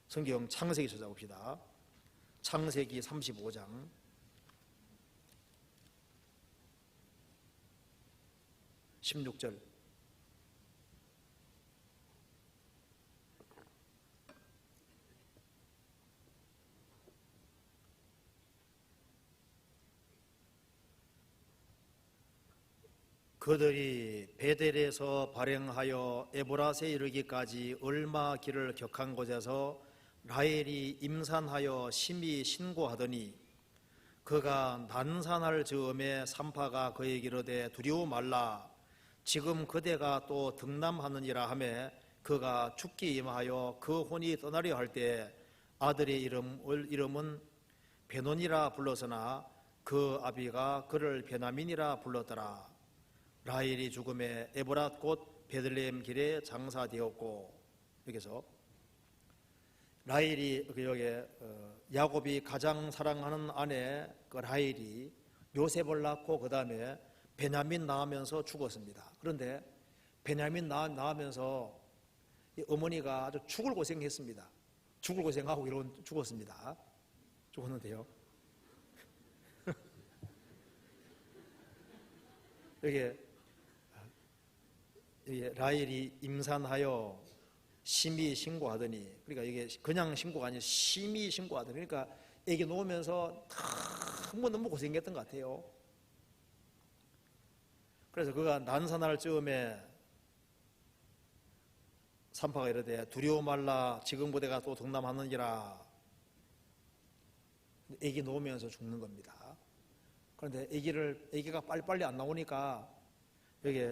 성경 창세기 찾아봅시다. 창세기 35장 16절. 그들이 베델에서 발행하여 에브라스에 이르기까지 얼마 길을 격한 곳에서 라헬이 임산하여 심히 신고하더니 그가 난산할 즈음에 산파가 그에게 이르되 두려워 말라 지금 그대가 또 등남하느니라 하매 그가 죽기 임하여 그 혼이 떠나려 할 때 아들의 이름은 베논이라 불렀으나 그 아비가 그를 베냐민이라 불렀더라. 라헬이 죽음에 에브랏 곧 베들레헴 길에 장사되었고, 여기서 라헬이 여기 야곱이 가장 사랑하는 아내 그 라헬이 요셉을 낳고 그 다음에 베냐민 낳으면서 죽었습니다. 그런데 베냐민 낳으면서 어머니가 아주 죽을 고생했습니다. 죽을 고생하고 죽었습니다. 죽었는데요. 여기 라헬이 임산하여 심히 신고하더니, 그러니까 이게 그냥 신고가 아니라 심히 신고하더니, 그러니까 애기 놓으면서 너무 고생했던 것 같아요. 그래서 그가 난산할 즈음에 산파가 이르되 두려워 말라 지금 그대가 또 등남하느니라. 애기 놓으면서 죽는 겁니다. 그런데 애기가 빨리빨리 안 나오니까 여기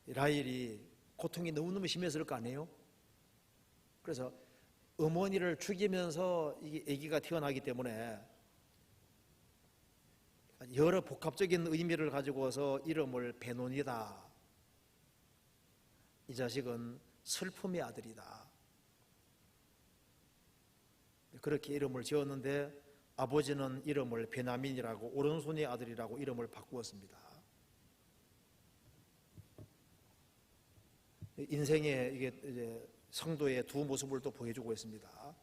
라헬이 고통이 너무너무 심했을 거 아니에요? 그래서 어머니를 죽이면서 이게 애기가 태어나기 때문에 여러 복합적인 의미를 가지고서 이름을 베논이다. 이 자식은 슬픔의 아들이다. 그렇게 이름을 지었는데 아버지는 이름을 베냐민이라고, 오른손의 아들이라고 이름을 바꾸었습니다. 인생의 이게 이제 성도의 두 모습을 또 보여주고 있습니다.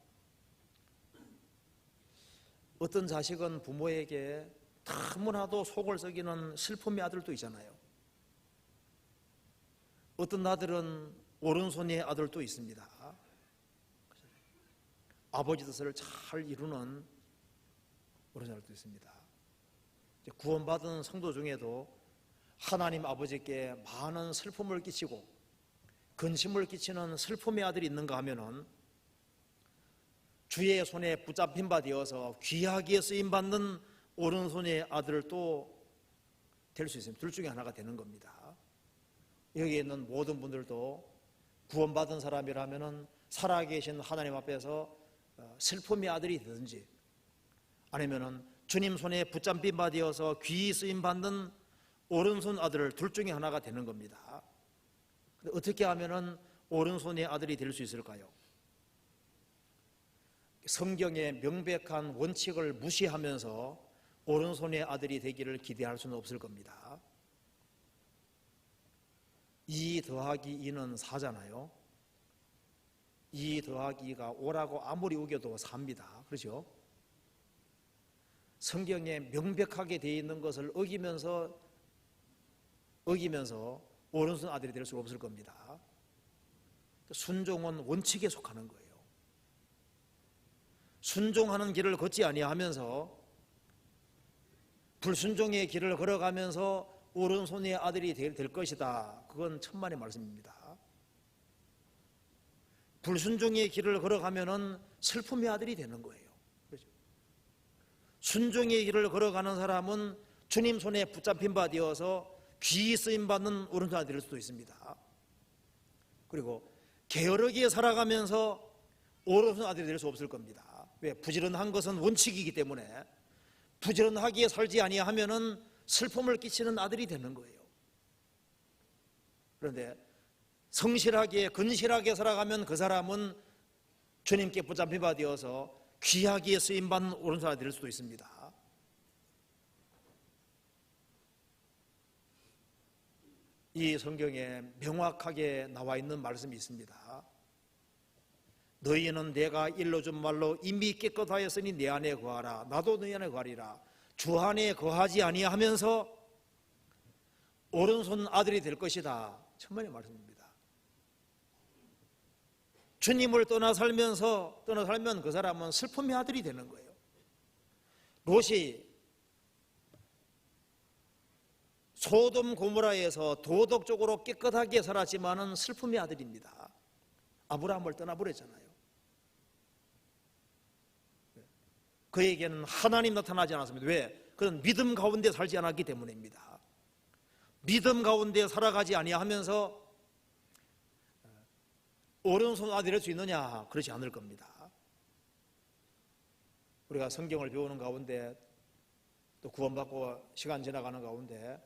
어떤 자식은 부모에게 너무나도 속을 썩이는 슬픔의 아들도 있잖아요. 어떤 아들은 오른손의 아들도 있습니다. 아버지 뜻을 잘 이루는 오른손의 아들도 있습니다. 구원받은 성도 중에도 하나님 아버지께 많은 슬픔을 끼치고 근심을 끼치는 슬픔의 아들이 있는가 하면은 주의 손에 붙잡힌 바 되어서 귀하게 쓰임받는 오른손의 아들도 될 수 있습니다. 둘 중에 하나가 되는 겁니다. 여기에 있는 모든 분들도 구원받은 사람이라면은 살아계신 하나님 앞에서 슬픔의 아들이 되든지 아니면은 주님 손에 붙잡힌 바 되어서 귀히 쓰임받는 오른손 아들 둘 중에 하나가 되는 겁니다. 어떻게 하면은 오른손의 아들이 될 수 있을까요? 성경의 명백한 원칙을 무시하면서 오른손의 아들이 되기를 기대할 수는 없을 겁니다. 2 더하기 2는 4잖아요. 2 더하기 2가 5라고 아무리 우겨도 4입니다. 그렇죠? 성경에 명백하게 되어 있는 것을 어기면서 오른손 아들이 될 수 없을 겁니다. 순종은 원칙에 속하는 거예요. 순종하는 길을 걷지 아니하면서 불순종의 길을 걸어가면서 오른손의 아들이 될 것이다. 그건 천만의 말씀입니다. 불순종의 길을 걸어가면은 슬픔의 아들이 되는 거예요. 그렇죠? 순종의 길을 걸어가는 사람은 주님 손에 붙잡힌 바 되어서 귀히 쓰임받는 오른손 아들이 될 수도 있습니다. 그리고 게으르게 살아가면서 오른손 아들이 될 수 없을 겁니다. 왜? 부지런한 것은 원칙이기 때문에 부지런하게 살지 아니하면은 슬픔을 끼치는 아들이 되는 거예요. 그런데 성실하게 근실하게 살아가면 그 사람은 주님께 붙잡힌 바 되어서 귀하게 쓰임받는 오른손 아들이 될 수도 있습니다. 이 성경에 명확하게 나와 있는 말씀이 있습니다. 너희는 내가 일러준 말로 이미 깨끗하였으니 내 안에 거하라. 나도 너희 안에 거하리라. 주 안에 거하지 아니하면서 오른손 아들이 될 것이다. 천만의 말씀입니다. 주님을 떠나 살면 그 사람은 슬픔의 아들이 되는 거예요. 롯이 소돔 고모라에서 도덕적으로 깨끗하게 살았지만은 슬픔의 아들입니다. 아브라함을 떠나버렸잖아요. 그에게는 하나님 나타나지 않았습니다. 왜? 그는 믿음 가운데 살지 않았기 때문입니다. 믿음 가운데 살아가지 아니하면서 오른손 아들이 될 수 있느냐? 그렇지 않을 겁니다. 우리가 성경을 배우는 가운데 또 구원받고 시간 지나가는 가운데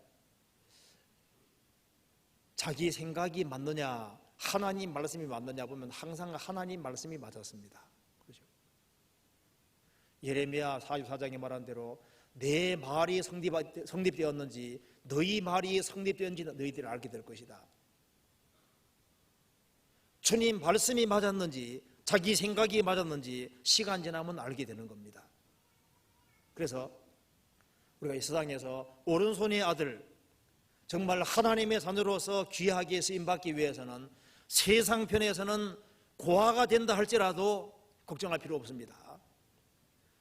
자기 생각이 맞느냐, 하나님 말씀이 맞느냐 보면 항상 하나님 말씀이 맞았습니다. 그렇죠? 예레미야 44장에 말한 대로 내 말이 성립되었는지 너희 말이 성립되었는지 너희들이 알게 될 것이다. 주님 말씀이 맞았는지 자기 생각이 맞았는지 시간 지나면 알게 되는 겁니다. 그래서 우리가 이 세상에서 오른손의 아들, 정말 하나님의 자녀로서 귀하게 쓰임받기 위해서는 세상 편에서는 고아가 된다 할지라도 걱정할 필요 없습니다.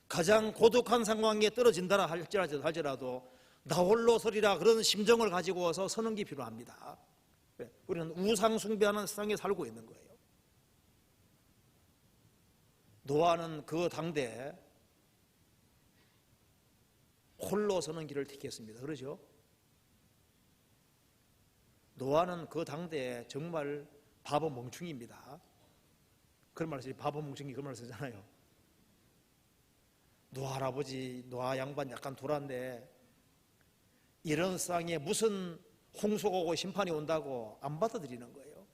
가장 고독한 상황에 떨어진다 할지라도 나 홀로 서리라 그런 심정을 가지고서 서는 게 필요합니다. 우리는 우상 숭배하는 세상에 살고 있는 거예요. 노아는 그 당대에 홀로 서는 길을 택했습니다. 그러죠? 노아는 그 당대에 정말 바보 멍충이입니다. 그런 말 쓰지, 바보 멍충이 그런 말 쓰잖아요. 노아 할아버지, 노아 양반 약간 돌았네. 이런 세상에 무슨 홍수가 오고 심판이 온다고 안 받아들이는 거예요.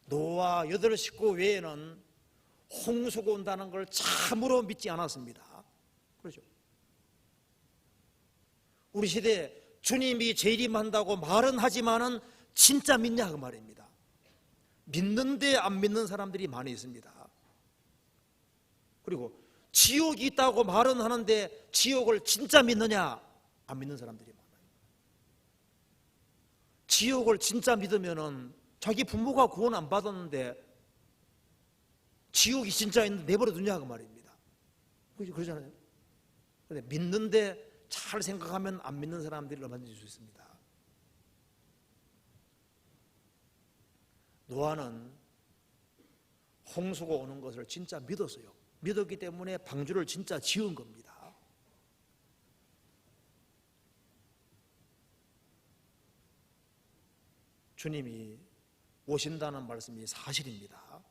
노아 8식구 외에는 홍수가 온다는 걸 참으로 믿지 않았습니다. 그렇죠? 우리 시대에 주님이 재림한다고 말은 하지만은 진짜 믿냐 그 말입니다. 믿는데 안 믿는 사람들이 많이 있습니다. 그리고 지옥이 있다고 말은 하는데 지옥을 진짜 믿느냐 안 믿는 사람들이 많아요. 지옥을 진짜 믿으면은 자기 부모가 구원 안 받았는데 지옥이 진짜 있는데 내버려 두냐 그 말입니다. 그러잖아요. 근데 믿는데 잘 생각하면 안 믿는 사람들이 얼마든지 수 있습니다. 노아는 홍수가 오는 것을 진짜 믿었어요. 믿었기 때문에 방주를 진짜 지은 겁니다. 주님이 오신다는 말씀이 사실입니다.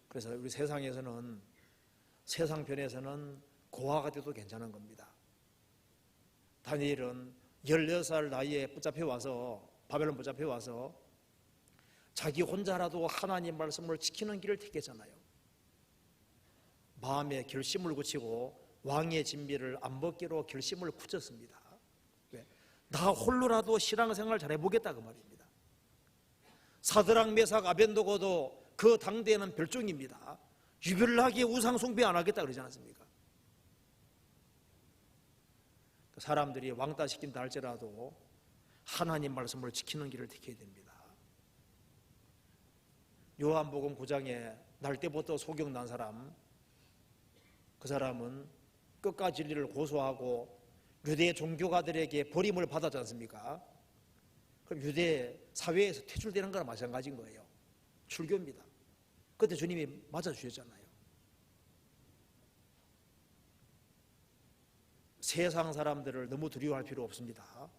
그래서 우리 세상에서는, 세상 편에서는 고아가 돼도 괜찮은 겁니다. 다니엘은 16살 나이에 붙잡혀 와서, 바벨론 붙잡혀 와서 자기 혼자라도 하나님 말씀을 지키는 길을 택했잖아요. 마음에 결심을 굳히고 왕의 진미를 안 벗기로 결심을 굳혔습니다. 왜? 나 홀로라도 신앙생활 잘해보겠다 그 말입니다. 사드락 메삭 아벤노고도 그 당대에는 별종입니다. 유별나게 우상 숭배 안 하겠다 그러지 않았습니까? 사람들이 왕따 시킨다 할지라도 하나님 말씀을 지키는 길을 택해야 됩니다. 요한복음 9장에 날 때부터 소경 난 사람, 그 사람은 끝까지 진리를 고소하고 유대 종교가들에게 버림을 받았지 않습니까? 그럼 유대 사회에서 퇴출되는 거랑 마찬가지인 거예요. 출교입니다. 그때 주님이 맞아주셨잖아요. 세상 사람들을 너무 두려워할 필요 없습니다.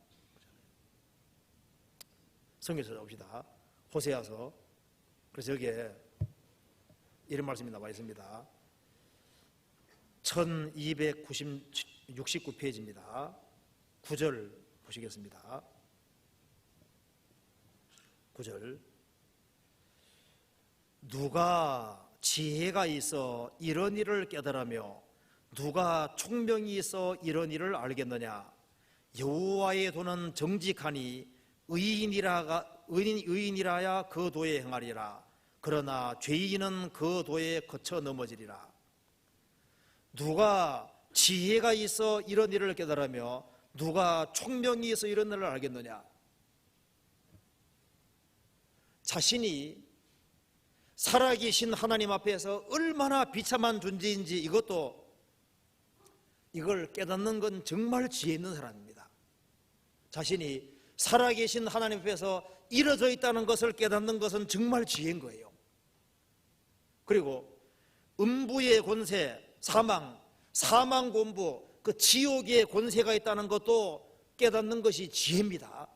성경 찾아봅시다. 호세아서. 그래서 여기에 이런 말씀이 나와 있습니다. 1269페이지입니다. 9절 보시겠습니다. 9절. 누가 지혜가 있어 이런 일을 깨달으며 누가 총명이 있어 이런 일을 알겠느냐. 여호와의 도는 정직하니 의인이라야 그 도에 행하리라. 그러나 죄인은 그 도에 거쳐 넘어지리라. 누가 지혜가 있어 이런 일을 깨달으며 누가 총명이 있어 이런 일을 알겠느냐. 자신이 살아계신 하나님 앞에서 얼마나 비참한 존재인지 이것도 이걸 깨닫는 건 정말 지혜 있는 사람입니다. 자신이 살아계신 하나님 앞에서 이루어져 있다는 것을 깨닫는 것은 정말 지혜인 거예요. 그리고 음부의 권세, 사망 공부, 그 지옥의 권세가 있다는 것도 깨닫는 것이 지혜입니다.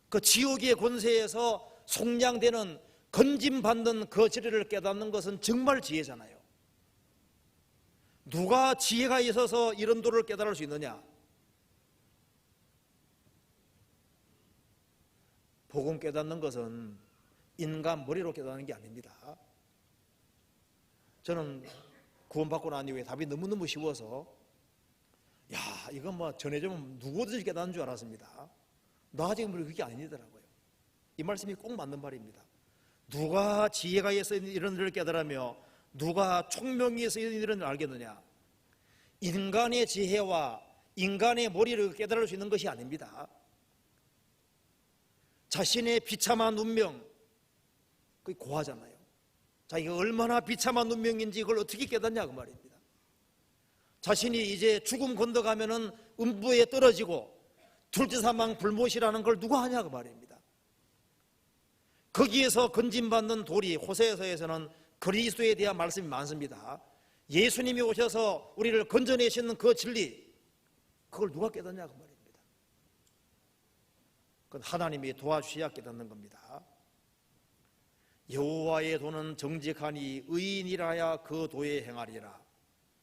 그 지옥의 권세에서 속량되는, 건짐받는 그 진리를 깨닫는 것은 정말 지혜잖아요. 누가 지혜가 있어서 이런 도를 깨달을 수 있느냐? 복음 깨닫는 것은 인간 머리로 깨닫는 게 아닙니다. 저는 구원받고 난 이후에 답이 너무너무 쉬워서 이건 뭐 전해주면 누구든지 깨닫는 줄 알았습니다. 나중에 그게 아니더라고요. 이 말씀이 꼭 맞는 말입니다. 누가 지혜가 있어 이런 일을 깨달으며 누가 총명이 있어 이런 일을 알겠느냐? 인간의 지혜와 인간의 머리를 깨달을 수 있는 것이 아닙니다. 자신의 비참한 운명, 그게 고하잖아요. 자기가 얼마나 비참한 운명인지 그걸 어떻게 깨닫냐 그 말입니다. 자신이 이제 죽음 건너가면은 음부에 떨어지고 둘째 사망 불못이라는 걸 누가 하냐 그 말입니다. 거기에서 건짐받는 도리, 호세서에서는 그리스도에 대한 말씀이 많습니다. 예수님이 오셔서 우리를 건져내시는 그 진리, 그걸 누가 깨닫냐 그 말입니다. 그건 하나님이 도와주셔야 깨닫는 겁니다. 여호와의 도는 정직하니 의인이라야 그 도에 행하리라.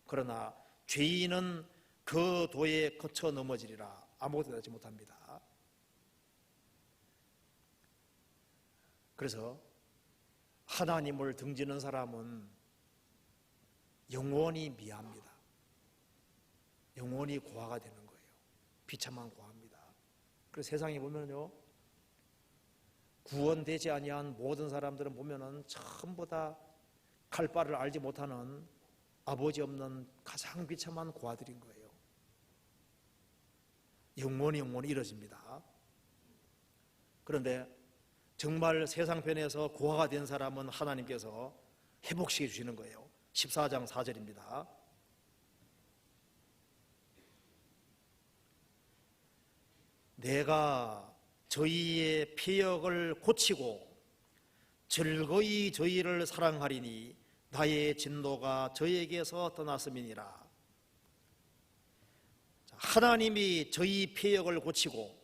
그러나 죄인은 그 도에 거쳐 넘어지리라. 아무것도 하지 못합니다. 그래서 하나님을 등지는 사람은 영원히 미합니다. 영원히 고아가 되는 거예요. 비참한 고아입니다. 그래서 세상에 보면요, 구원되지 아니한 모든 사람들은 보면은 전부 다 칼바를 알지 못하는 아버지 없는 가장 비참한 고아들인 거예요. 영원히 이뤄집니다. 그런데 정말 세상편에서 고아가 된 사람은 하나님께서 회복시켜 주시는 거예요. 14장 4절입니다. 내가 저희의 패역을 고치고 즐거이 저희를 사랑하리니 나의 진노가 저에게서 떠났음이니라. 하나님이 저희 패역을 고치고,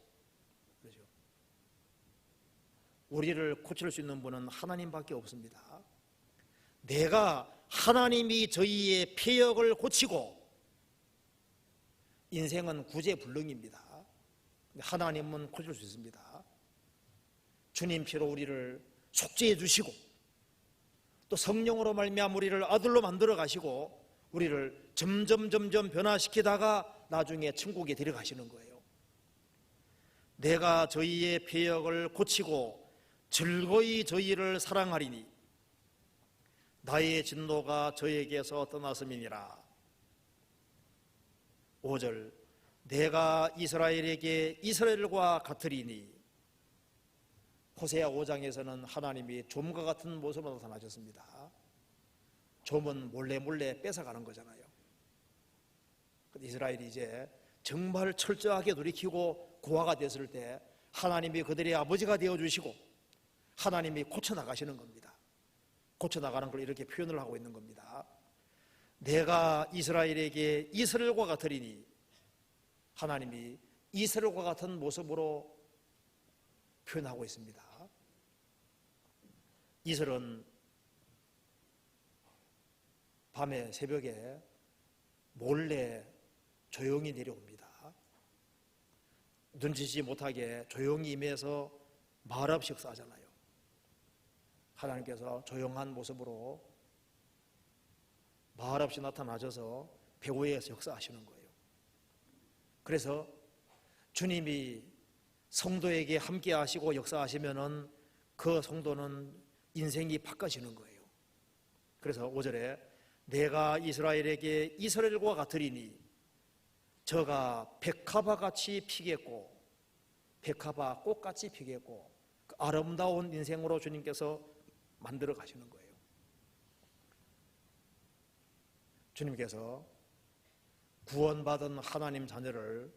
그렇죠? 우리를 고칠 수 있는 분은 하나님밖에 없습니다. 내가 하나님이 저희의 패역을 고치고, 인생은 구제불능입니다. 하나님은 고칠 수 있습니다. 주님 피로 우리를 속죄해 주시고 또 성령으로 말미암아 우리를 아들로 만들어 가시고 우리를 점점 변화시키다가 나중에 천국에 데려가시는 거예요. 내가 저희의 패역을 고치고 즐거이 저희를 사랑하리니 나의 진노가 저에게서 떠났음이니라. 5절, 내가 이스라엘에게 이스라엘과 같으리니. 호세아 5장에서는 하나님이 좀과 같은 모습으로 나타나셨습니다. 좀은 몰래 뺏어가는 거잖아요. 이스라엘이 이제 정말 철저하게 돌이키고 고아가 됐을 때 하나님이 그들의 아버지가 되어주시고 하나님이 고쳐나가시는 겁니다. 고쳐나가는 걸 이렇게 표현을 하고 있는 겁니다. 내가 이스라엘에게 이스라엘과 같으리니, 하나님이 이스라엘과 같은 모습으로 표현하고 있습니다. 이스라엘은 밤에 새벽에 몰래 조용히 내려옵니다. 눈치지 못하게 조용히 임해서 말없이 식사하잖아요. 하나님께서 조용한 모습으로 말없이 나타나셔서 배후에서 역사하시는 거예요. 그래서 주님이 성도에게 함께 하시고 역사하시면은 그 성도는 인생이 바꿔지는 거예요. 그래서 5절에 내가 이스라엘에게 이스라엘과 같으리니 저가 백합화같이 피겠고, 백합화 꽃같이 피겠고, 그 아름다운 인생으로 주님께서 만들어 가시는 거예요. 주님께서 구원받은 하나님 자녀를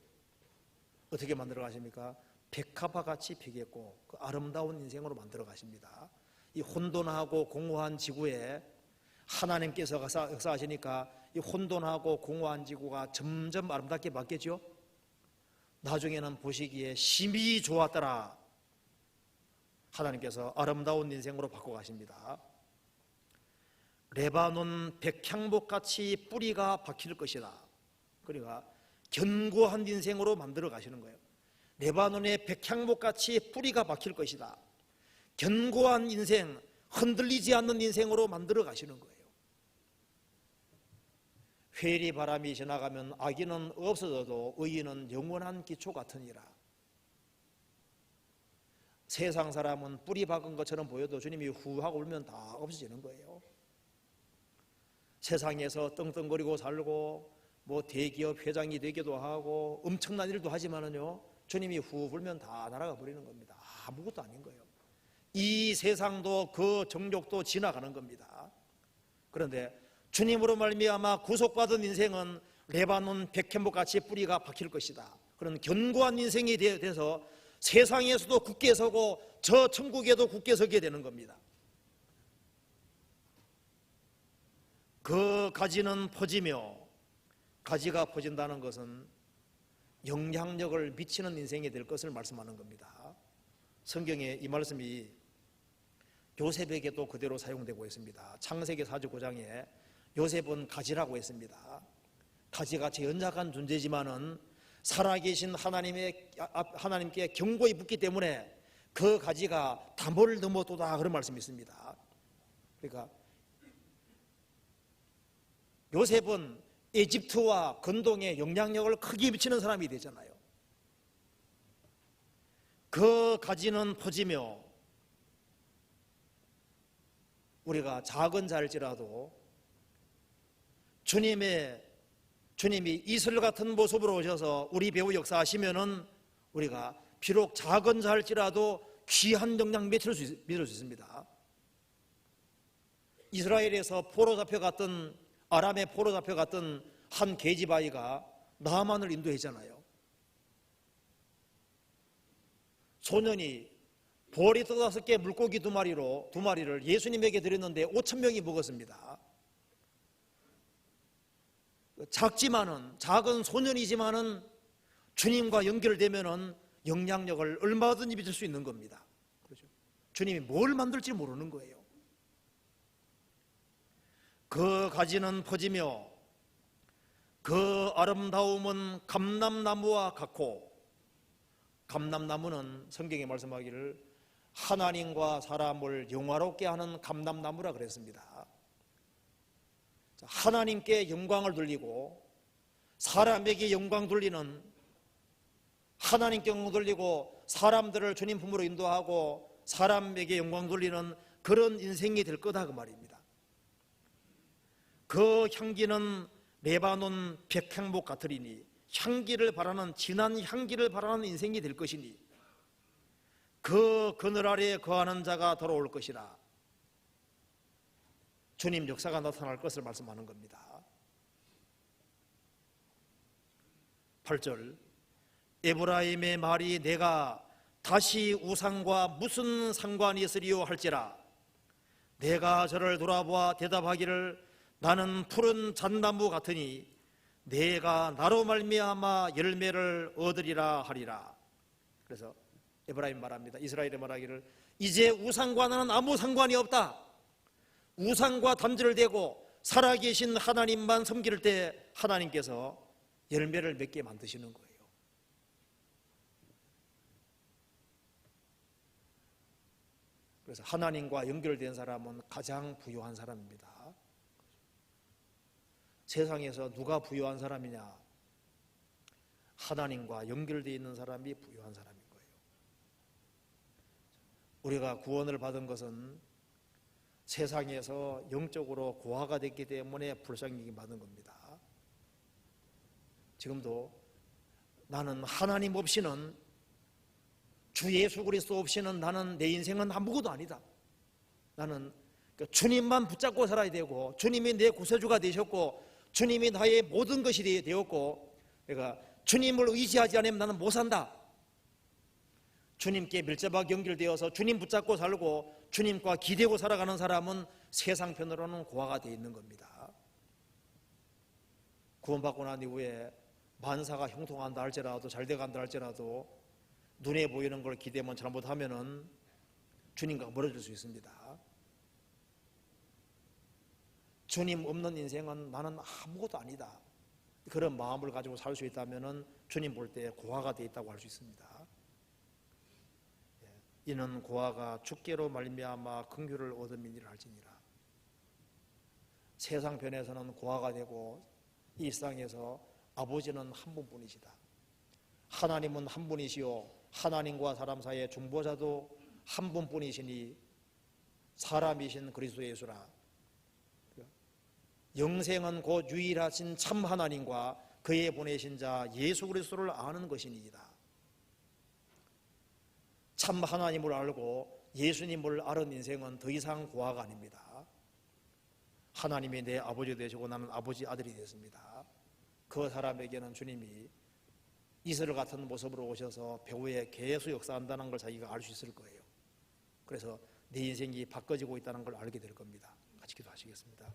어떻게 만들어 가십니까? 백합화 같이 피겠고 그 아름다운 인생으로 만들어 가십니다. 이 혼돈하고 공허한 지구에 하나님께서 역사하시니까 이 혼돈하고 공허한 지구가 점점 아름답게 바뀌죠. 나중에는 보시기에 심히 좋았더라. 하나님께서 아름다운 인생으로 바꿔 가십니다. 레바논 백향목같이 뿌리가 박힐 것이다. 그러니까 견고한 인생으로 만들어 가시는 거예요. 레바논의 백향목같이 뿌리가 박힐 것이다. 견고한 인생, 흔들리지 않는 인생으로 만들어 가시는 거예요. 회리 바람이 지나가면 악인은 없어져도 의인은 영원한 기초 같으니라. 세상 사람은 뿌리 박은 것처럼 보여도 주님이 후하고 울면 다 없어지는 거예요. 세상에서 떵떵거리고 살고 뭐 대기업 회장이 되기도 하고 엄청난 일도 하지만은요, 주님이 후 불면 다 날아가 버리는 겁니다. 아무것도 아닌 거예요. 이 세상도 그 정욕도 지나가는 겁니다. 그런데 주님으로 말미암아 구속받은 인생은 레바논 백향목같이 뿌리가 박힐 것이다. 그런 견고한 인생이 돼서 세상에서도 굳게 서고 저 천국에도 굳게 서게 되는 겁니다. 그 가지는 퍼지며, 가지가 퍼진다는 것은 영향력을 미치는 인생이 될 것을 말씀하는 겁니다. 성경에 이 말씀이 요셉에게도 그대로 사용되고 있습니다. 창세기 4장 9장에 요셉은 가지라고 했습니다. 가지가 제 연약한 존재지만은 살아계신 하나님께 견고히 붙기 때문에 그 가지가 담을 넘어도다, 그런 말씀이 있습니다. 그러니까 요셉은 이집트와 근동에 영향력을 크게 미치는 사람이 되잖아요. 그 가지는 퍼지며, 우리가 작은 자일지라도 주님이 이슬 같은 모습으로 오셔서 우리 배후 역사하시면은 우리가 비록 작은 자일지라도 귀한 영향 미칠 수 있습니다. 이스라엘에서 포로 잡혀갔던, 아람의 포로 잡혀갔던 한 계집아이가 나만을 인도했잖아요. 소년이 보리 5개 물고기 2마리를 예수님에게 드렸는데 5,000명이 먹었습니다. 작은 소년이지만은 주님과 연결되면은 영향력을 얼마든지 미칠 수 있는 겁니다. 그렇죠? 주님이 뭘 만들지 모르는 거예요. 그 가지는 퍼지며 그 아름다움은 감람나무와 같고, 감람나무는 성경에 말씀하기를 하나님과 사람을 영화롭게 하는 감람나무라 그랬습니다. 하나님께 영광을 돌리고 사람에게 영광 돌리는, 하나님께 영광 돌리고 사람들을 주님 품으로 인도하고 사람에게 영광 돌리는 그런 인생이 될 거다, 그 말입니다. 그 향기는 레바논 백향목 같으리니, 향기를 바라는, 진한 향기를 바라는 인생이 될 것이니 그 그늘 아래에 거하는 자가 돌아올 것이라. 주님 역사가 나타날 것을 말씀하는 겁니다. 8절, 에브라임의 말이 내가 다시 우상과 무슨 상관이 있으리요 할지라, 내가 저를 돌아보아 대답하기를 나는 푸른 잣나무 같으니 내가 나로 말미암아 열매를 얻으리라 하리라. 그래서 에브라임 말합니다. 이스라엘이 말하기를 이제 우상과 나는 아무 상관이 없다. 우상과 단절을 대고 살아계신 하나님만 섬길 때 하나님께서 열매를 맺게 만드시는 거예요. 그래서 하나님과 연결된 사람은 가장 부유한 사람입니다. 세상에서 누가 부유한 사람이냐? 하나님과 연결되어 있는 사람이 부유한 사람인 거예요. 우리가 구원을 받은 것은 세상에서 영적으로 고아가 됐기 때문에 불쌍히 받은 겁니다. 지금도 나는 하나님 없이는, 주 예수 그리스도 없이는 나는, 내 인생은 아무것도 아니다. 나는 주님만 붙잡고 살아야 되고, 주님이 내 구세주가 되셨고 주님이 나의 모든 것이 되었고, 내가 주님을 의지하지 않으면 나는 못 산다. 주님께 밀접하게 연결되어서 주님 붙잡고 살고 주님과 기대고 살아가는 사람은 세상편으로는 고아가 되어 있는 겁니다. 구원받고 난 이후에 만사가 형통한다 할지라도, 잘 돼간다 할지라도 눈에 보이는 걸 기대면 잘못하면은 주님과 멀어질 수 있습니다. 주님 없는 인생은 나는 아무것도 아니다, 그런 마음을 가지고 살 수 있다면은 주님 볼 때 고아가 되어 있다고 할 수 있습니다. 이는 고아가 죽게로 말미암아 긍휼을 얻음이니라 할지니라. 세상 편에서는 고아가 되고 이 세상에서 아버지는 한 분뿐이시다. 하나님은 한 분이시요 하나님과 사람 사이의 중보자도 한 분뿐이시니 사람이신 그리스도 예수라. 영생은 곧 유일하신 참 하나님과 그의 보내신 자 예수 그리스도를 아는 것이니이다. 참 하나님을 알고 예수님을 아는 인생은 더 이상 고아가 아닙니다. 하나님이 내 아버지 되시고 나는 아버지 아들이 됐습니다. 그 사람에게는 주님이 이슬 같은 모습으로 오셔서 배후에 계속 역사한다는 걸 자기가 알 수 있을 거예요. 그래서 내 인생이 바꿔지고 있다는 걸 알게 될 겁니다. 같이 기도하시겠습니다.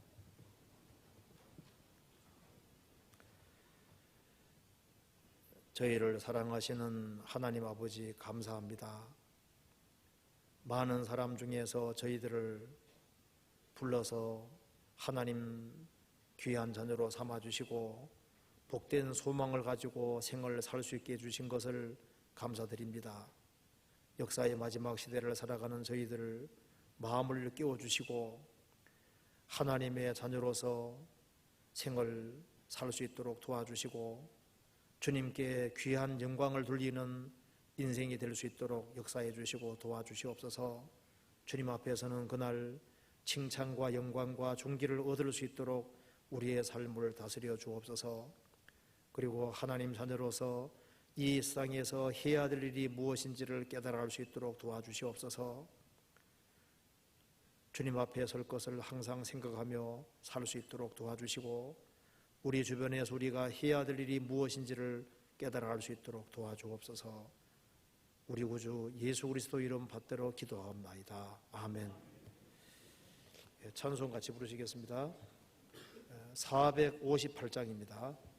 저희를 사랑하시는 하나님 아버지, 감사합니다. 많은 사람 중에서 저희들을 불러서 하나님 귀한 자녀로 삼아주시고 복된 소망을 가지고 생을 살 수 있게 해주신 것을 감사드립니다. 역사의 마지막 시대를 살아가는 저희들을 마음을 깨워주시고 하나님의 자녀로서 생을 살 수 있도록 도와주시고 주님께 귀한 영광을 돌리는 인생이 될 수 있도록 역사해 주시고 도와주시옵소서. 주님 앞에서는 그날 칭찬과 영광과 존귀를 얻을 수 있도록 우리의 삶을 다스려 주옵소서. 그리고 하나님 자녀로서 이 세상에서 해야 될 일이 무엇인지를 깨달아 알 수 있도록 도와주시옵소서. 주님 앞에 설 것을 항상 생각하며 살 수 있도록 도와주시고 우리 주변에서 우리가 해야 될 일이 무엇인지를 깨달아 알 수 있도록 도와주옵소서. 우리 구주 예수 그리스도 이름 받들어 기도하옵나이다. 아멘. 찬송 같이 부르시겠습니다. 458장입니다.